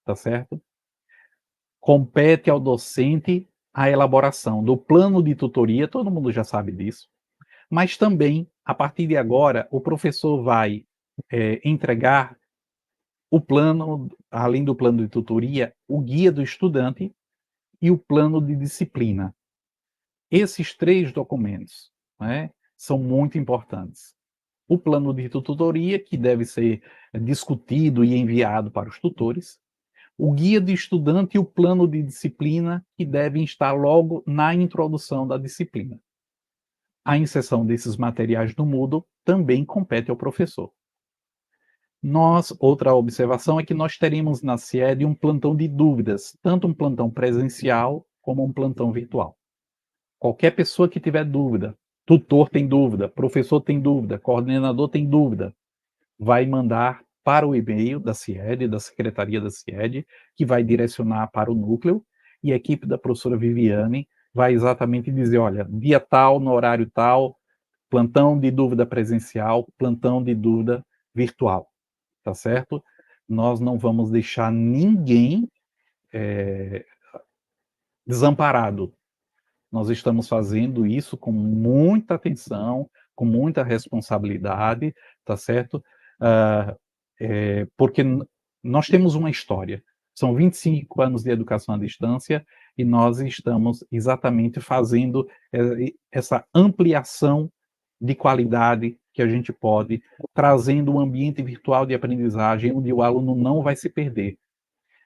tá certo? Compete ao docente a elaboração do plano de tutoria, todo mundo já sabe disso, mas também, a partir de agora, o professor vai entregar o plano, além do plano de tutoria, o guia do estudante e o plano de disciplina. Esses 3 documentos, né, são muito importantes. O plano de tutoria, que deve ser discutido e enviado para os tutores, o guia de estudante e o plano de disciplina, que devem estar logo na introdução da disciplina. A inserção desses materiais no Moodle também compete ao professor. Outra observação é que nós teremos na CIED um plantão de dúvidas, tanto um plantão presencial como um plantão virtual. Qualquer pessoa que tiver dúvida, tutor tem dúvida, professor tem dúvida, coordenador tem dúvida, vai mandar para o e-mail da CIED, da Secretaria da CIED, que vai direcionar para o núcleo, e a equipe da professora Viviane vai exatamente dizer, olha, dia tal, no horário tal, plantão de dúvida presencial, plantão de dúvida virtual, tá certo? Nós não vamos deixar ninguém desamparado. Nós estamos fazendo isso com muita atenção, com muita responsabilidade, tá certo? Porque nós temos uma história. São 25 anos de educação à distância e nós estamos exatamente fazendo essa ampliação de qualidade que a gente pode, trazendo um ambiente virtual de aprendizagem onde o aluno não vai se perder.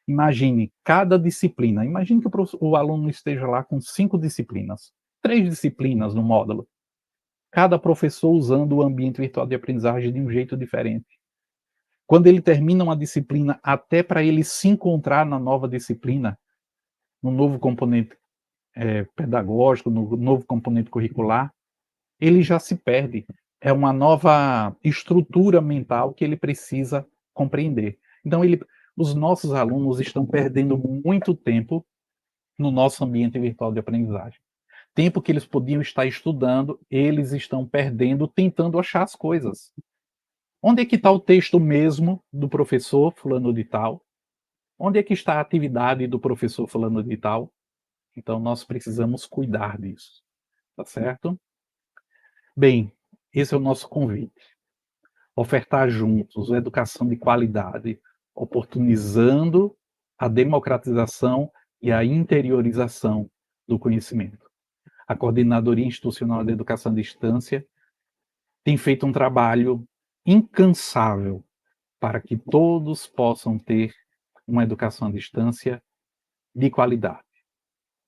Imagine cada disciplina. Imagine que o aluno esteja lá com 5 disciplinas, 3 disciplinas no módulo. Cada professor usando o ambiente virtual de aprendizagem de um jeito diferente. Quando ele termina uma disciplina, até para ele se encontrar na nova disciplina, no novo componente pedagógico, no novo componente curricular, ele já se perde. É uma nova estrutura mental que ele precisa compreender. Então, os nossos alunos estão perdendo muito tempo no nosso ambiente virtual de aprendizagem. Tempo que eles podiam estar estudando, eles estão perdendo tentando achar as coisas. Onde é que está o texto mesmo do professor fulano de tal? Onde é que está a atividade do professor fulano de tal? Então, nós precisamos cuidar disso, tá certo? Bem, esse é o nosso convite. Ofertar juntos a educação de qualidade, oportunizando a democratização e a interiorização do conhecimento. A Coordenadoria Institucional de Educação à Distância tem feito um trabalho incansável para que todos possam ter uma educação à distância de qualidade.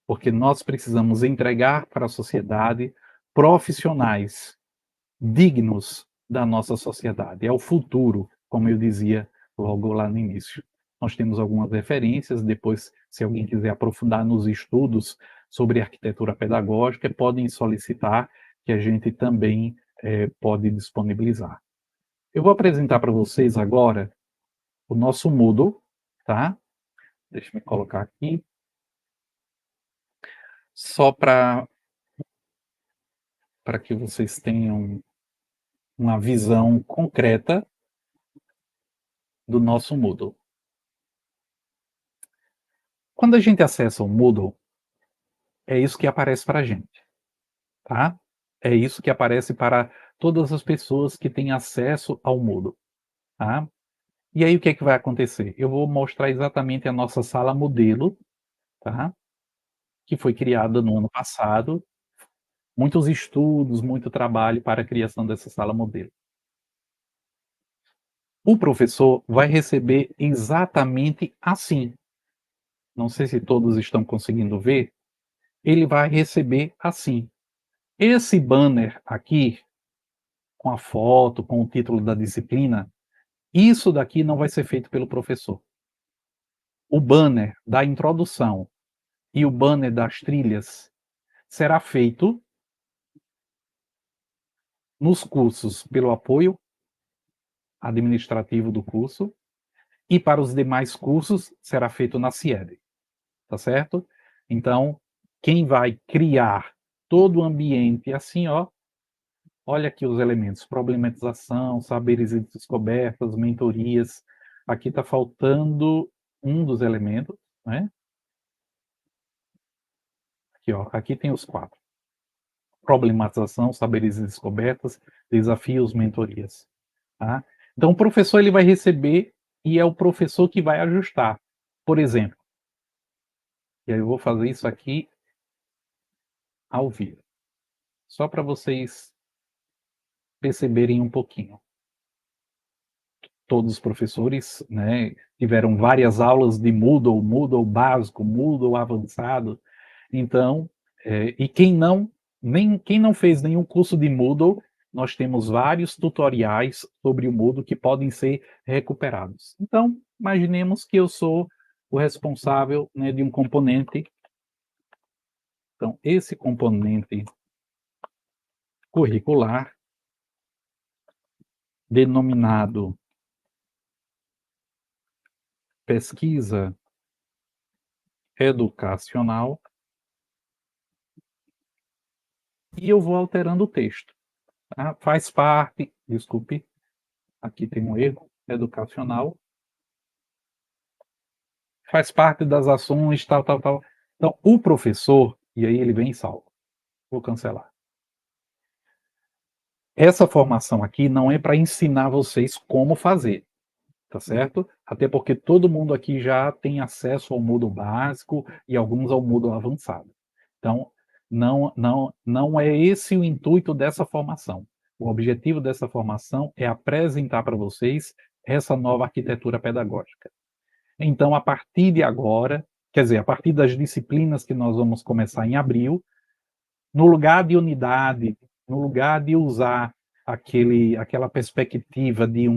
Porque nós precisamos entregar para a sociedade profissionais dignos da nossa sociedade. É o futuro, como eu dizia logo lá no início. Nós temos algumas referências, depois, se alguém quiser aprofundar nos estudos sobre arquitetura pedagógica, podem solicitar, que a gente também pode disponibilizar. Eu vou apresentar para vocês agora o nosso Moodle, tá? Deixa eu me colocar aqui. Só para que vocês tenham uma visão concreta do nosso Moodle. Quando a gente acessa o Moodle, é isso que aparece para a gente, tá? É isso que aparece para todas as pessoas que têm acesso ao Moodle, tá? E aí o que é que vai acontecer? Eu vou mostrar exatamente a nossa sala modelo, tá? Que foi criada no ano passado. Muitos estudos, muito trabalho para a criação dessa sala modelo. O professor vai receber exatamente assim. Não sei se todos estão conseguindo ver. Ele vai receber assim. Esse banner aqui, com a foto, com o título da disciplina, isso daqui não vai ser feito pelo professor. O banner da introdução e o banner das trilhas será feito nos cursos pelo apoio administrativo do curso e para os demais cursos será feito na CIED, tá certo? Então, quem vai criar todo o ambiente assim, ó, Olha aqui os elementos: problematização, saberes e descobertas, mentorias. Aqui está faltando um dos elementos, né? Aqui, ó, aqui tem os 4. Problematização, saberes e descobertas, desafios, mentorias. Tá? Então, o professor ele vai receber e é o professor que vai ajustar. Por exemplo, e aí eu vou fazer isso aqui ao vivo, só para vocês perceberem um pouquinho. Todos os professores, né, tiveram várias aulas de Moodle, Moodle básico, Moodle avançado. Então, e quem não fez nenhum curso de Moodle, nós temos vários tutoriais sobre o Moodle que podem ser recuperados. Então, imaginemos que eu sou o responsável, né, de um componente. Então, esse componente curricular, denominado pesquisa educacional, e eu vou alterando o texto. Tá? Faz parte, desculpe, aqui tem um erro, educacional, faz parte das ações, tal, tal, tal. Então, o professor, e aí ele vem e salva. Vou cancelar. Essa formação aqui não é para ensinar vocês como fazer, tá certo? Até porque todo mundo aqui já tem acesso ao Moodle básico e alguns ao Moodle avançado. Então, não é esse o intuito dessa formação. O objetivo dessa formação é apresentar para vocês essa nova arquitetura pedagógica. Então, a partir de agora, quer dizer, a partir das disciplinas que nós vamos começar em abril, no lugar de unidade, no lugar de usar aquela perspectiva de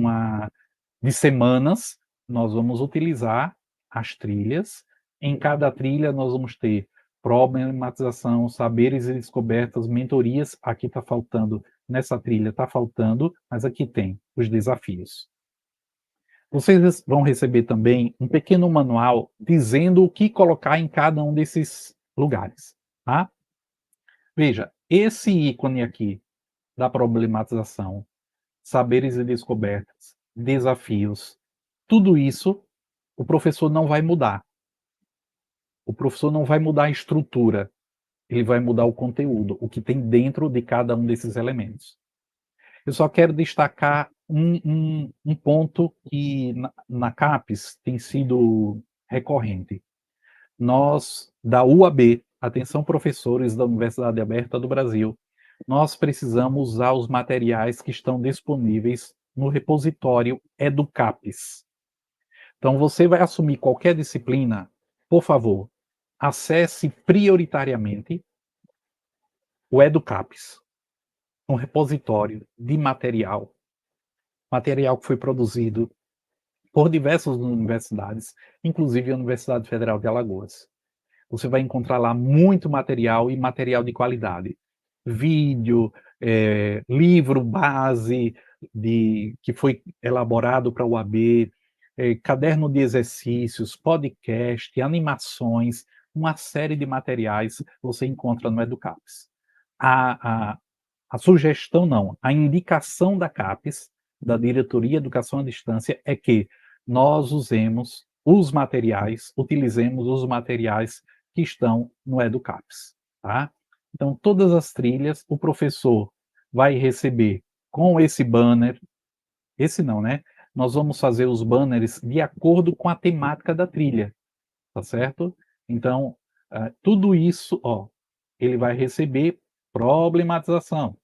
semanas, nós vamos utilizar as trilhas. Em cada trilha, nós vamos ter problematização, saberes e descobertas, mentorias. Aqui está faltando, nessa trilha está faltando, mas aqui tem os desafios. Vocês vão receber também um pequeno manual dizendo o que colocar em cada um desses lugares. Tá? Veja, esse ícone aqui da problematização, saberes e descobertas, desafios, tudo isso o professor não vai mudar. O professor não vai mudar a estrutura, ele vai mudar o conteúdo, o que tem dentro de cada um desses elementos. Eu só quero destacar um ponto que na CAPES tem sido recorrente. Nós, da UAB, atenção professores da Universidade Aberta do Brasil, nós precisamos usar os materiais que estão disponíveis no repositório EduCapes. Então, você vai assumir qualquer disciplina, por favor, acesse prioritariamente o EduCapes, um repositório de material que foi produzido por diversas universidades, inclusive a Universidade Federal de Alagoas. Você vai encontrar lá muito material e material de qualidade. Vídeo, livro base que foi elaborado para o UAB, caderno de exercícios, podcast, animações, uma série de materiais você encontra no EduCapes. A sugestão não, a indicação da CAPES, da Diretoria de Educação à Distância, é que nós utilizemos os materiais que estão no EduCapes, tá? Então, todas as trilhas, o professor vai receber com esse banner, esse não, né? Nós vamos fazer os banners de acordo com a temática da trilha, tá certo? Então, tudo isso, ó, ele vai receber problematização.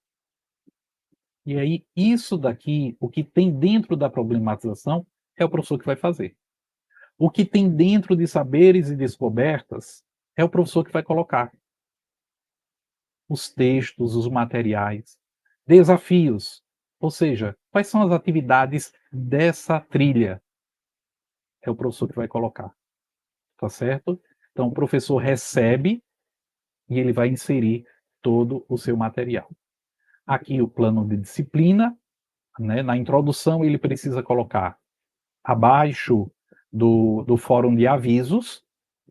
E aí, isso daqui, o que tem dentro da problematização, é o professor que vai fazer. O que tem dentro de saberes e descobertas, é o professor que vai colocar. Os textos, os materiais, desafios, ou seja, quais são as atividades dessa trilha? É o professor que vai colocar, tá certo? Então, o professor recebe e ele vai inserir todo o seu material. Aqui o plano de disciplina, né? Na introdução ele precisa colocar abaixo do fórum de avisos.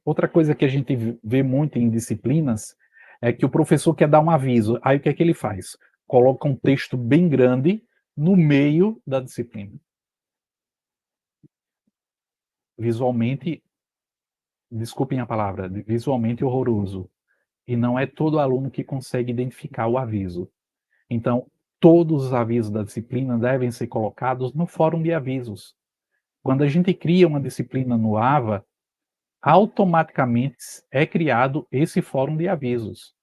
Outra coisa que a gente vê muito em disciplinas é que o professor quer dar um aviso. Aí o que é que ele faz? coloca um texto bem grande no meio da disciplina. Visualmente, desculpem a palavra, visualmente horroroso. E não é todo aluno que consegue identificar o aviso. Então, todos os avisos da disciplina devem ser colocados no fórum de avisos. Quando a gente cria uma disciplina no AVA, automaticamente é criado esse fórum de avisos.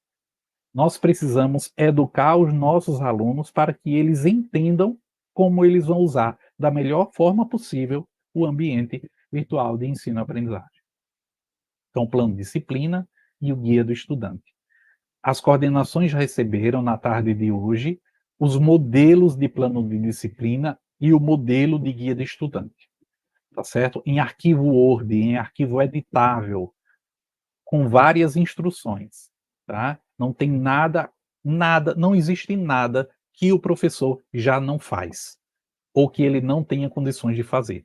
Nós precisamos educar os nossos alunos para que eles entendam como eles vão usar da melhor forma possível o ambiente virtual de ensino-aprendizagem. Então, o plano de disciplina e o guia do estudante. As coordenações já receberam, na tarde de hoje, os modelos de plano de disciplina e o modelo de guia do estudante. Tá certo? Em arquivo Word, em arquivo editável, com várias instruções. Tá? Não tem nada, não existe nada que o professor já não faz, ou que ele não tenha condições de fazer.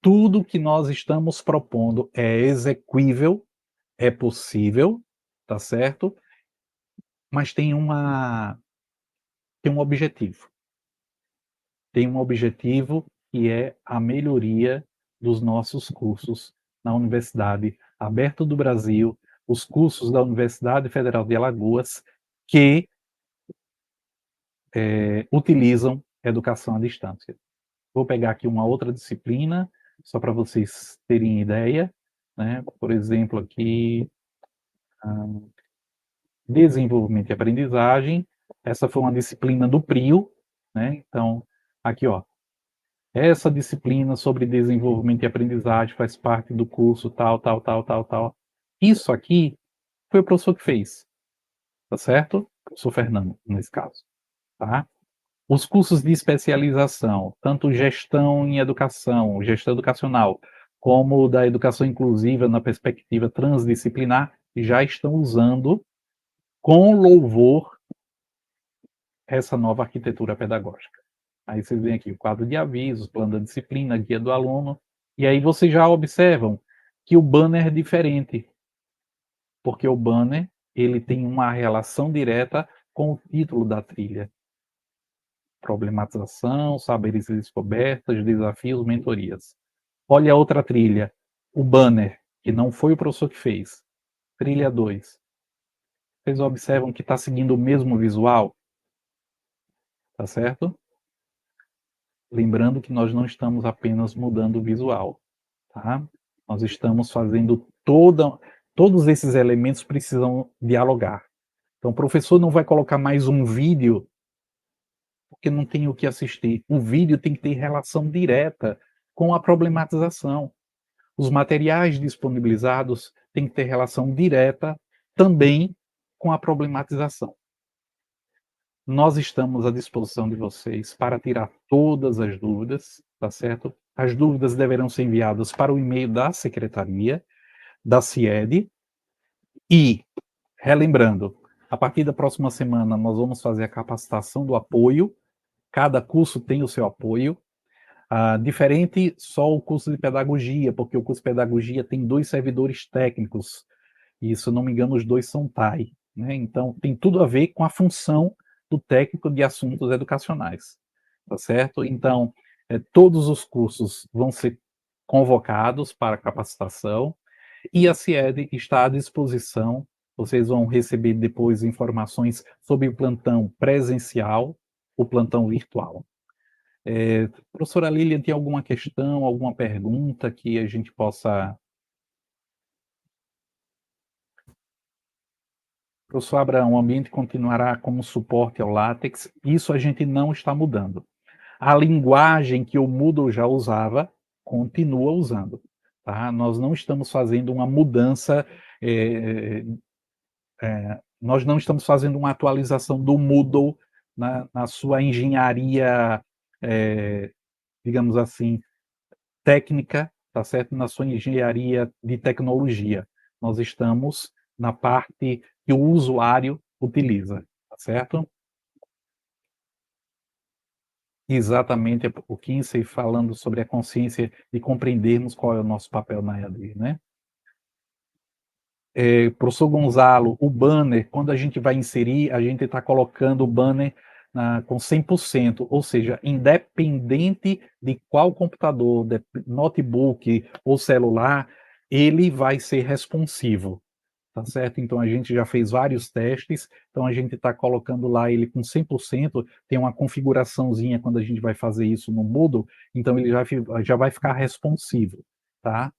Tudo que nós estamos propondo é execuível, é possível, tá certo? Mas tem um objetivo. Tem um objetivo que é a melhoria dos nossos cursos na Universidade Aberta do Brasil, os cursos da Universidade Federal de Alagoas, que utilizam educação à distância. Vou pegar aqui uma outra disciplina, só para vocês terem ideia, né? Por exemplo, aqui, desenvolvimento e aprendizagem. Essa foi uma disciplina do PRIO, né? Então, aqui, ó, essa disciplina sobre desenvolvimento e aprendizagem faz parte do curso tal, tal, tal, tal, tal. Isso aqui foi o professor que fez, tá certo? O professor Fernando, nesse caso, tá? Os cursos de especialização, tanto gestão em educação, gestão educacional, como da educação inclusiva na perspectiva transdisciplinar, já estão usando com louvor essa nova arquitetura pedagógica. Aí vocês veem aqui o quadro de avisos, plano da disciplina, guia do aluno, e aí vocês já observam que o banner é diferente, porque o banner ele tem uma relação direta com o título da trilha. Problematização, saberes e descobertas, desafios, mentorias. Olha a outra trilha, o banner, que não foi o professor que fez. Trilha 2. Vocês observam que está seguindo o mesmo visual? Tá certo? Lembrando que nós não estamos apenas mudando o visual, tá? Nós estamos fazendo todos esses elementos precisam dialogar. Então, o professor não vai colocar mais um vídeo porque não tem o que assistir. O vídeo tem que ter relação direta com a problematização. Os materiais disponibilizados têm que ter relação direta também com a problematização. Nós estamos à disposição de vocês para tirar todas as dúvidas, tá certo? As dúvidas deverão ser enviadas para o e-mail da secretaria, da CIED, e, relembrando, a partir da próxima semana nós vamos fazer a capacitação do apoio, cada curso tem o seu apoio, diferente só o curso de pedagogia, porque o curso de pedagogia tem 2 servidores técnicos, e se eu não me engano os 2 são TAI, né? Então tem tudo a ver com a função do técnico de assuntos educacionais, tá certo? Então, todos os cursos vão ser convocados para capacitação e a CIED está à disposição. Vocês vão receber depois informações sobre o plantão presencial, o plantão virtual. Professora Lilian, tem alguma questão, alguma pergunta que a gente possa... Professor Abraão, o ambiente continuará como suporte ao LaTeX, isso a gente não está mudando. A linguagem que o Moodle já usava, continua usando. Tá? Nós não estamos fazendo uma mudança, nós não estamos fazendo uma atualização do Moodle na sua engenharia, digamos assim, técnica, tá certo? Na sua engenharia de tecnologia. Nós estamos na parte que o usuário utiliza, tá certo? Exatamente o Kinsey falando sobre a consciência de compreendermos qual é o nosso papel na EAD, né? professor Gonzalo, o banner, quando a gente vai inserir, a gente está colocando o banner com 100%, ou seja, independente de qual computador, notebook ou celular, ele vai ser responsivo, tá certo? Então a gente já fez vários testes, então a gente está colocando lá ele com 100%, tem uma configuraçãozinha quando a gente vai fazer isso no Moodle, então ele já vai ficar responsivo, tá?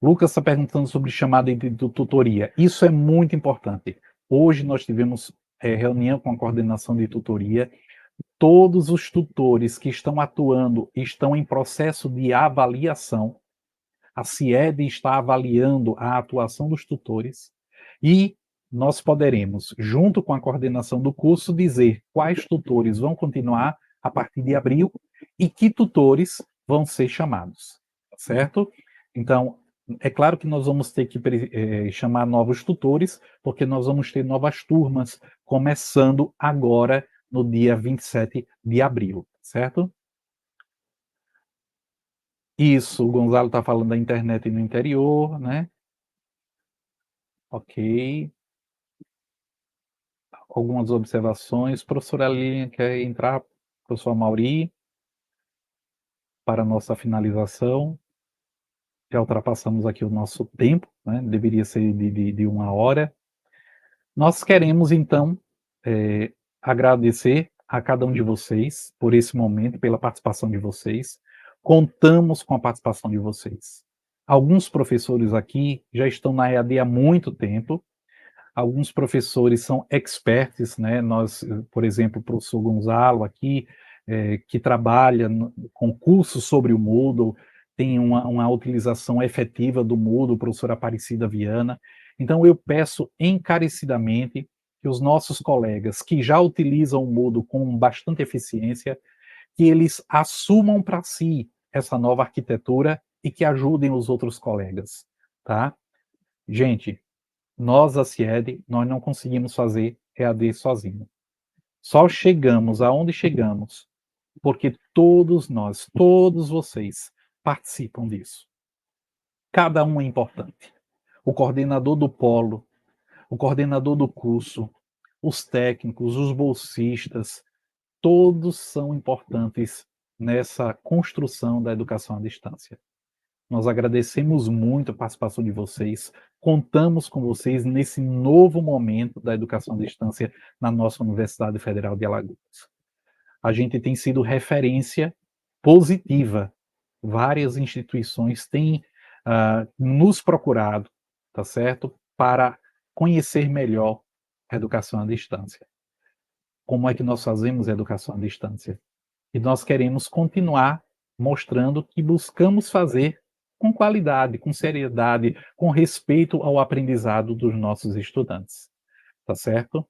Lucas está perguntando sobre chamada de tutoria. Isso é muito importante. Hoje nós tivemos reunião com a coordenação de tutoria. Todos os tutores que estão atuando estão em processo de avaliação. A CIED está avaliando a atuação dos tutores e nós poderemos, junto com a coordenação do curso, dizer quais tutores vão continuar a partir de abril e que tutores vão ser chamados, certo? Então, é claro que nós vamos ter que chamar novos tutores, porque nós vamos ter novas turmas começando agora no dia 27 de abril, certo? Isso, o Gonzalo está falando da internet no interior, né? Ok. Algumas observações. Professora Lilian quer entrar, professor Mauri, para a nossa finalização. Já ultrapassamos aqui o nosso tempo, né? Deveria ser de 1 hora. Nós queremos, então, agradecer a cada um de vocês por esse momento, pela participação de vocês. Contamos com a participação de vocês. Alguns professores aqui já estão na EAD há muito tempo. Alguns professores são experts, né? Nós, por exemplo, o professor Gonzalo aqui, que trabalha com cursos sobre o Moodle, tem uma utilização efetiva do Moodle, professora Aparecida Viana. Então, eu peço encarecidamente que os nossos colegas que já utilizam o Moodle com bastante eficiência, que eles assumam para si essa nova arquitetura e que ajudem os outros colegas, tá? Gente, nós, a CIED, nós não conseguimos fazer EAD sozinho. Só chegamos aonde chegamos porque todos nós, todos vocês participam disso. Cada um é importante. O coordenador do polo, o coordenador do curso, os técnicos, os bolsistas, todos são importantes nessa construção da educação à distância. Nós agradecemos muito a participação de vocês, contamos com vocês nesse novo momento da educação à distância na nossa Universidade Federal de Alagoas. A gente tem sido referência positiva. Várias instituições têm nos procurado, tá certo? Para conhecer melhor a educação à distância. Como é que nós fazemos a educação à distância? E nós queremos continuar mostrando que buscamos fazer com qualidade, com seriedade, com respeito ao aprendizado dos nossos estudantes. Tá certo?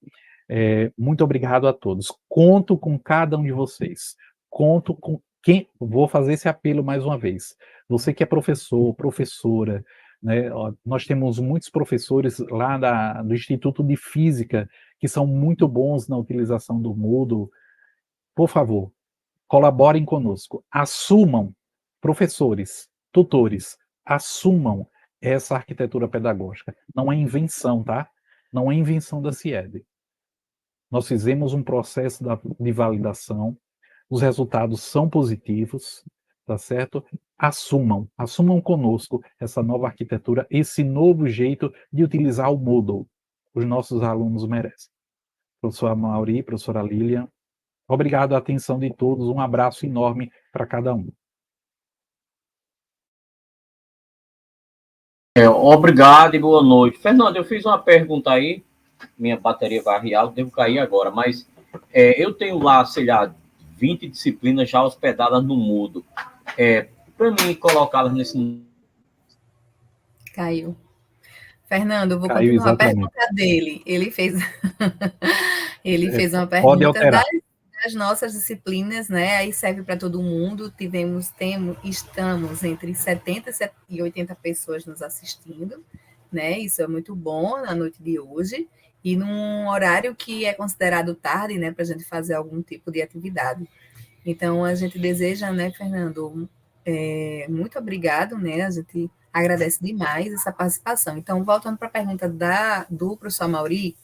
Muito obrigado a todos. Conto com cada um de vocês. Conto com quem. Vou fazer esse apelo mais uma vez. Você que é professor, professora, né? Nós temos muitos professores lá do Instituto de Física que são muito bons na utilização do Moodle. Por favor, colaborem conosco. Assumam, professores, tutores, assumam essa arquitetura pedagógica. Não é invenção, tá? Não é invenção da CIED. Nós fizemos um processo de validação, os resultados são positivos, tá certo? Assumam conosco essa nova arquitetura, esse novo jeito de utilizar o Moodle. Os nossos alunos merecem. Professora Mauri, professora Lilian, obrigado a atenção de todos, um abraço enorme para cada um. Obrigado e boa noite. Fernando, eu fiz uma pergunta aí, minha bateria vai arriar, devo cair agora, mas eu tenho lá, sei lá, 20 disciplinas já hospedadas no Moodle. Para mim colocá-las nesse... Caiu. Fernando, eu vou continuar a pergunta dele. Ele fez uma pergunta das nossas disciplinas, né? Aí serve para todo mundo. Estamos entre 70 e 80 pessoas nos assistindo, né? Isso é muito bom na noite de hoje. E num horário que é considerado tarde, né? Para a gente fazer algum tipo de atividade. Então, a gente deseja, né, Fernando, muito obrigado, né? A gente agradece demais essa participação. Então, voltando para a pergunta do professor Amaury,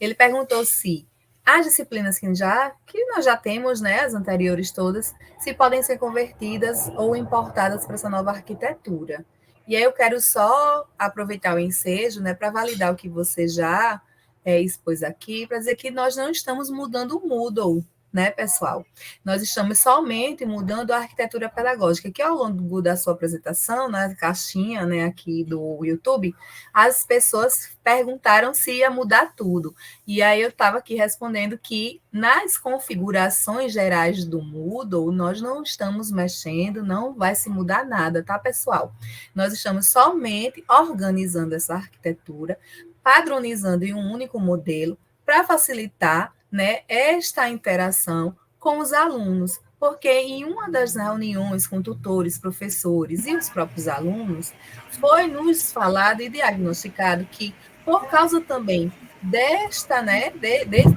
ele perguntou se as disciplinas que nós já temos, né, as anteriores todas, se podem ser convertidas ou importadas para essa nova arquitetura. E aí eu quero só aproveitar o ensejo, né, para validar o que você já expôs aqui, para dizer que nós não estamos mudando o Moodle, né, pessoal? Nós estamos somente mudando a arquitetura pedagógica, que ao longo da sua apresentação, na caixinha, né, aqui do YouTube, as pessoas perguntaram se ia mudar tudo. E aí eu estava aqui respondendo que nas configurações gerais do Moodle, nós não estamos mexendo, não vai se mudar nada, tá, pessoal? Nós estamos somente organizando essa arquitetura, padronizando em um único modelo, para facilitar, né, esta interação com os alunos, porque em uma das reuniões com tutores, professores e os próprios alunos, foi nos falado e diagnosticado que, por causa também desta, né,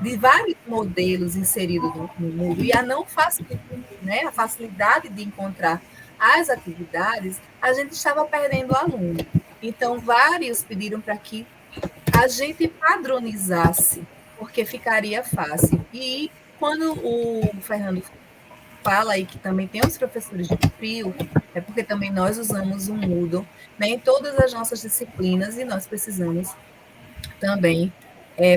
de vários modelos inseridos no Moodle e a não facilidade, né, a facilidade de encontrar as atividades, a gente estava perdendo o aluno. Então, vários pediram para que a gente padronizasse, porque ficaria fácil. E quando o Fernando fala aí que também tem os professores de frio, é porque também nós usamos o Moodle, né, em todas as nossas disciplinas e nós precisamos também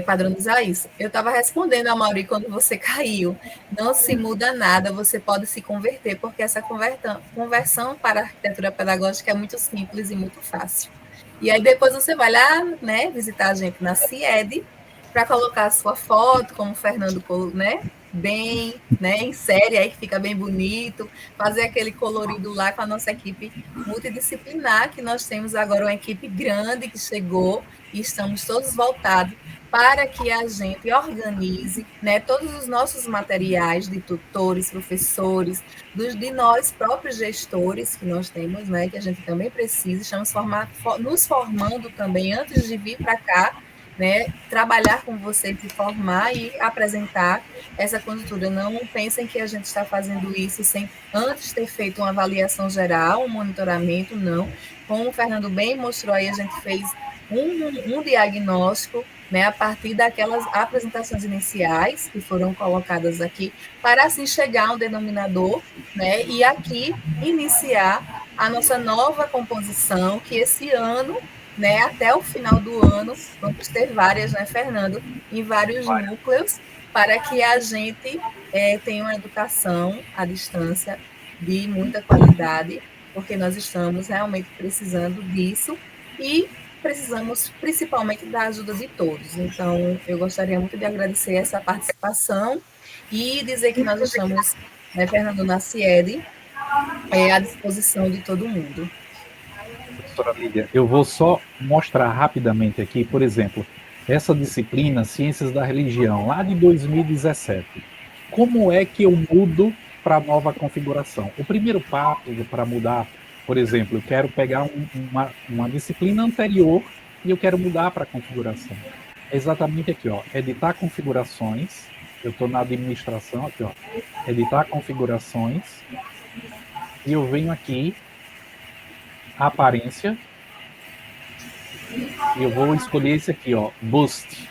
padronizar isso. Eu estava respondendo a Mauri quando você caiu. Não se muda nada, você pode se converter, porque essa conversão para a arquitetura pedagógica é muito simples e muito fácil. E aí depois você vai lá, né, visitar a gente na CIED, para colocar a sua foto, como o Fernando, né, bem, né, em série, aí que fica bem bonito, fazer aquele colorido lá com a nossa equipe multidisciplinar, que nós temos agora uma equipe grande que chegou e estamos todos voltados para que a gente organize, né, todos os nossos materiais de tutores, professores, de nós próprios gestores que nós temos, né, que a gente também precisa, estamos nos formando também antes de vir para cá, né, trabalhar com vocês e formar e apresentar essa conjuntura. Não pensem que a gente está fazendo isso sem antes ter feito uma avaliação geral, um monitoramento, não. Como o Fernando bem mostrou aí, a gente fez um diagnóstico, né, a partir daquelas apresentações iniciais que foram colocadas aqui, para assim chegar a um denominador, né, e aqui iniciar a nossa nova composição, que esse ano, né, até o final do ano, vamos ter várias, né, Fernando, em vários núcleos, para que a gente tenha uma educação à distância de muita qualidade, porque nós estamos realmente precisando disso e precisamos principalmente da ajuda de todos. Então, eu gostaria muito de agradecer essa participação e dizer que nós estamos, né, Fernando, na CIED, à disposição de todo mundo. Professora Lídia, eu vou só mostrar rapidamente aqui, por exemplo, essa disciplina Ciências da Religião, lá de 2017. Como é que eu mudo para a nova configuração? O primeiro passo para mudar, por exemplo, eu quero pegar uma disciplina anterior e eu quero mudar para a configuração. É exatamente aqui, ó, editar configurações. Eu estou na administração, aqui, ó, editar configurações. E eu venho aqui, aparência, e eu vou escolher esse aqui, ó, Boost.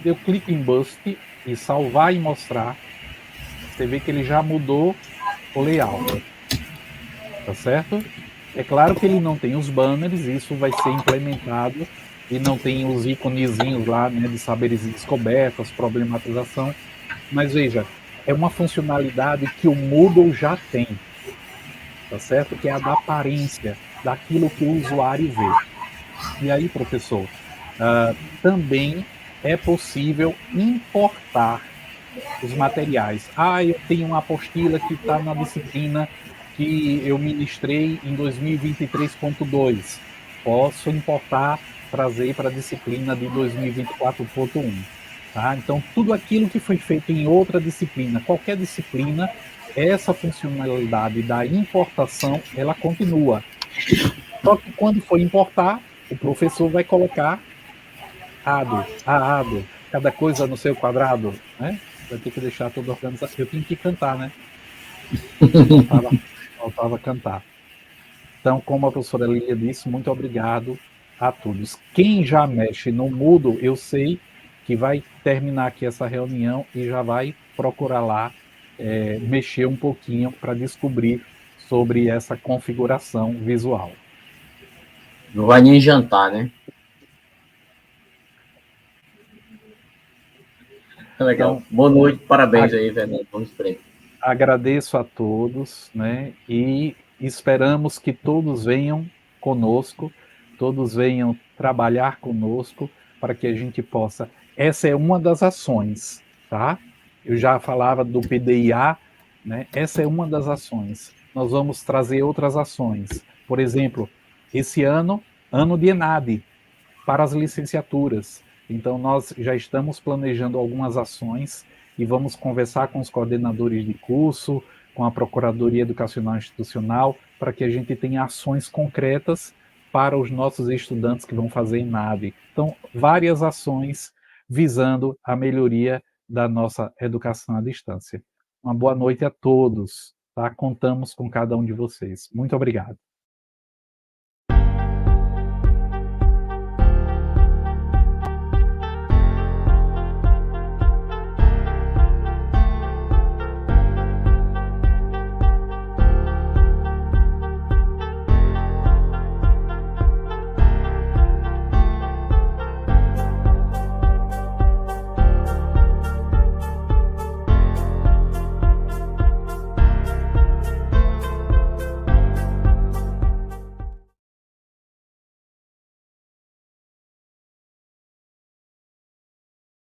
Eu clico em Boost e salvar e mostrar. Você vê que ele já mudou o layout, tá certo? É claro que ele não tem os banners, isso vai ser implementado, e não tem os íconezinhos lá, né, de saberes e descobertas, problematização, mas veja, é uma funcionalidade que o Moodle já tem, tá certo? Que é a da aparência, daquilo que o usuário vê. E aí, professor, também é possível importar os materiais. Eu tenho uma apostila que está na disciplina que eu ministrei em 2023.2. Posso importar, trazer para a disciplina de 2024.1. Tá? Então, tudo aquilo que foi feito em outra disciplina, qualquer disciplina, essa funcionalidade da importação, ela continua. Só que quando for importar, o professor vai colocar ADO, cada coisa no seu quadrado, né? Vai ter que deixar tudo organizado. Eu tenho que cantar, né? faltava cantar. Então, como a professora Lília disse, muito obrigado a todos. Quem já mexe no Moodle, eu sei que vai terminar aqui essa reunião e já vai procurar lá mexer um pouquinho para descobrir sobre essa configuração visual. Não vai nem jantar, né? Legal. Então, boa noite, parabéns aí, Fernando. Vamos frente. Agradeço a todos, né? E esperamos que todos venham conosco, todos venham trabalhar conosco para que a gente possa. Essa é uma das ações, tá? Eu já falava do PDIA, né? Essa é uma das ações. Nós vamos trazer outras ações. Por exemplo, esse ano de ENADE, para as licenciaturas. Então, nós já estamos planejando algumas ações e vamos conversar com os coordenadores de curso, com a Procuradoria Educacional Institucional, para que a gente tenha ações concretas para os nossos estudantes que vão fazer ENADE. Então, várias ações visando a melhoria da nossa educação à distância. Uma boa noite a todos, tá? Contamos com cada um de vocês. Muito obrigado.